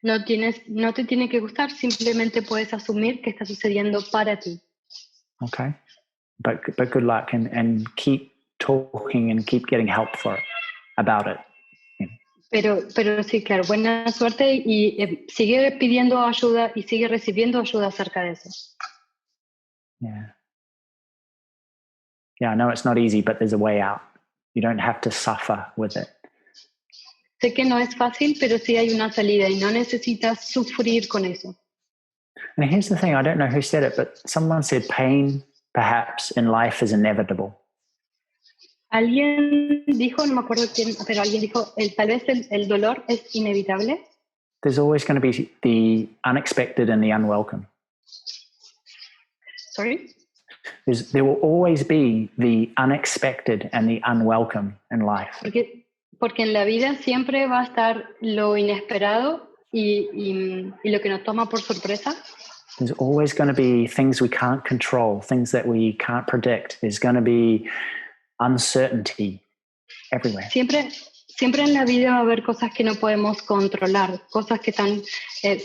No te tiene que gustar, simplemente puedes asumir que está sucediendo para ti. Okay? But good luck and keep talking and keep getting help about it. Pero sí, claro, buena suerte y sigue pidiendo ayuda y sigue recibiendo ayuda acerca de eso. Yeah. Yeah, I know it's not easy, but there's a way out. You don't have to suffer with it. Sé que no es fácil, pero sí hay una salida y no necesitas sufrir con eso. And here's the thing, I don't know who said it, but someone said pain perhaps in life is inevitable. Alguien dijo, no me acuerdo quién, pero alguien dijo, tal vez el dolor es inevitable. There's always going to be the unexpected and the unwelcome. Sorry? There will always be the unexpected and the unwelcome in life. Porque en la vida siempre va a estar lo inesperado y lo que nos toma por sorpresa. There's always going to be things we can't control, things that we can't predict. There's going to be uncertainty everywhere. Siempre en la vida va a haber cosas que no podemos controlar, cosas que están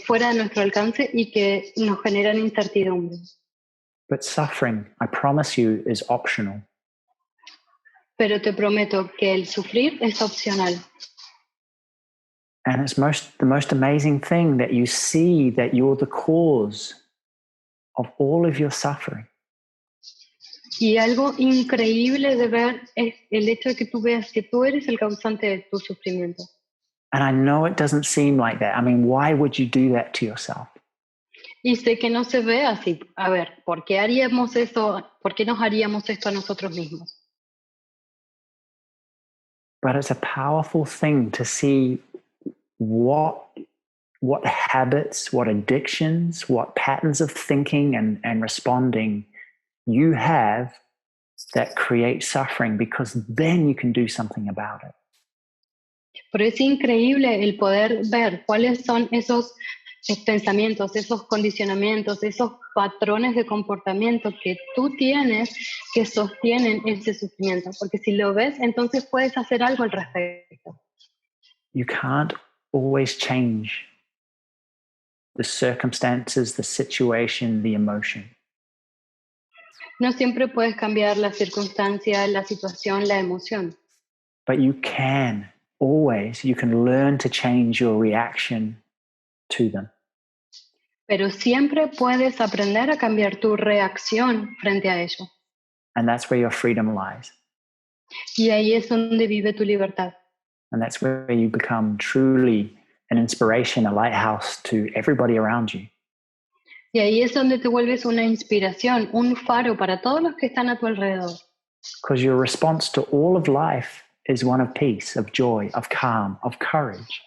fuera de nuestro alcance y que nos generan incertidumbre. But suffering, I promise you, is optional. Pero te prometo que el sufrir es opcional. And it's the most amazing thing that you see that you're the cause of all of your suffering. Y algo increíble de ver es el hecho de que tú veas que tú eres el causante de tu sufrimiento. And I know it doesn't seem like that. I mean, why would you do that to yourself? Y sé que no se ve así. A ver, ¿por qué haríamos eso? ¿Por qué nos haríamos esto a nosotros mismos? But it's a powerful thing to see what habits, what addictions, what patterns of thinking and responding you have that create suffering, because then you can do something about it. Pero es increíble el poder ver cuáles son esos pensamientos, esos condicionamientos, esos patrones de comportamiento que tú tienes que sostienen ese sufrimiento. Porque si lo ves, entonces puedes hacer algo al respecto. You can't always change the circumstances, the situation, the emotion. No siempre puedes cambiar la circunstancia, la situación, la emoción. But you can learn to change your reaction to them. Pero siempre puedes aprender a cambiar tu reacción frente a ello. And that's where your freedom lies. Y ahí es donde vive tu libertad. And that's where you become truly an inspiration, a lighthouse to everybody around you. Y ahí es donde te vuelves una inspiración, un faro para todos los que están a tu alrededor. Because your response to all of life is one of peace, of joy, of calm, of courage.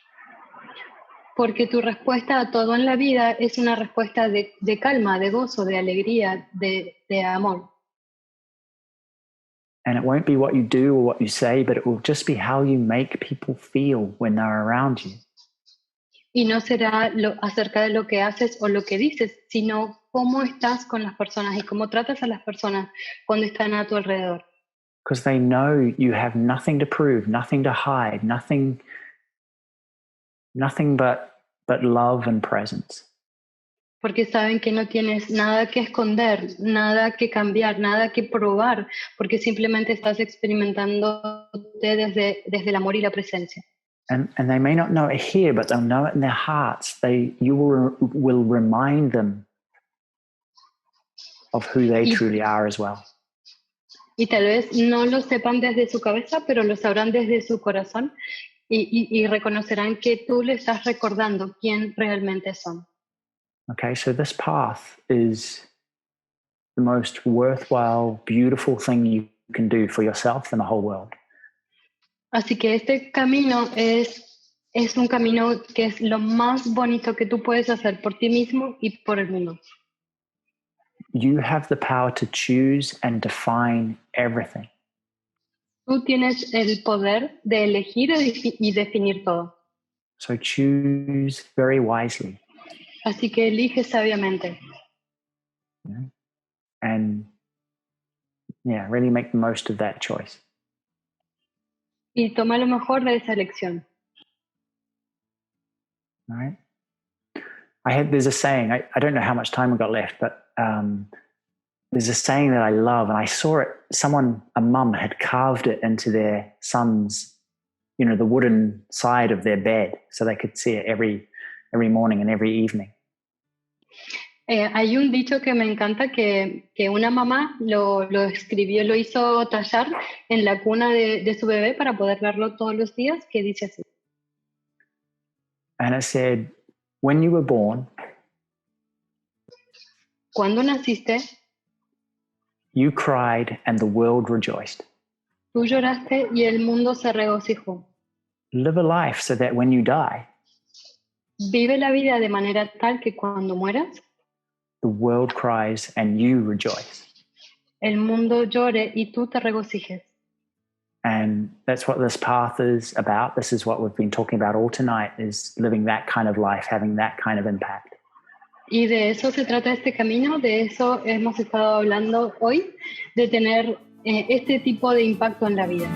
Porque tu respuesta a todo en la vida es una respuesta de calma, de gozo, de alegría, de amor. And it won't be what you do or what you say, but it will just be how you make people feel when they're around you. Y no será acerca de lo que haces o lo que dices, sino cómo estás con las personas y cómo tratas a las personas cuando están a tu alrededor. Because they know you have nothing to prove, nothing to hide, nothing but love and presence. Porque saben que no tienes nada que esconder, nada que cambiar, nada que probar, porque simplemente estás experimentándote desde el amor y la presencia. And they may not know it here, but they'll know it in their hearts. You will remind them of who they truly are as well. Y tal vez no lo sepan desde su cabeza, pero lo sabrán desde su corazón y reconocerán que tú le estás recordando quién realmente son. Okay, so this path is the most worthwhile, beautiful thing you can do for yourself and the whole world. Así que este camino es un camino que es lo más bonito que tú puedes hacer por ti mismo y por el mundo. You have the power to choose and define everything. Tú tienes el poder de elegir y definir todo. So choose very wisely. Así que elige sabiamente. And really make the most of that choice. Y toma lo mejor de esa elección. All right. There's a saying, I don't know how much time we got left, but there's a saying that I love, and I saw it, a mum had carved it into their son's, the wooden side of their bed, so they could see it every morning and every evening. Hay un dicho que me encanta que una mamá lo escribió, lo hizo tallar en la cuna de su bebé para poder verlo todos los días, que dice así. And it said, when you were born, cuando naciste, you cried and the world rejoiced. Tú lloraste y el mundo se regocijó. Live a life so that when you die, Vive la vida de manera tal que cuando mueras, the world cries and you rejoice. El mundo llore y tú te regocijes. And that's what this path is about. This is what we've been talking about all tonight, is living that kind of life, having that kind of impact. Y de eso se trata este camino, de eso hemos estado hablando hoy, de tener este tipo de impacto en la vida.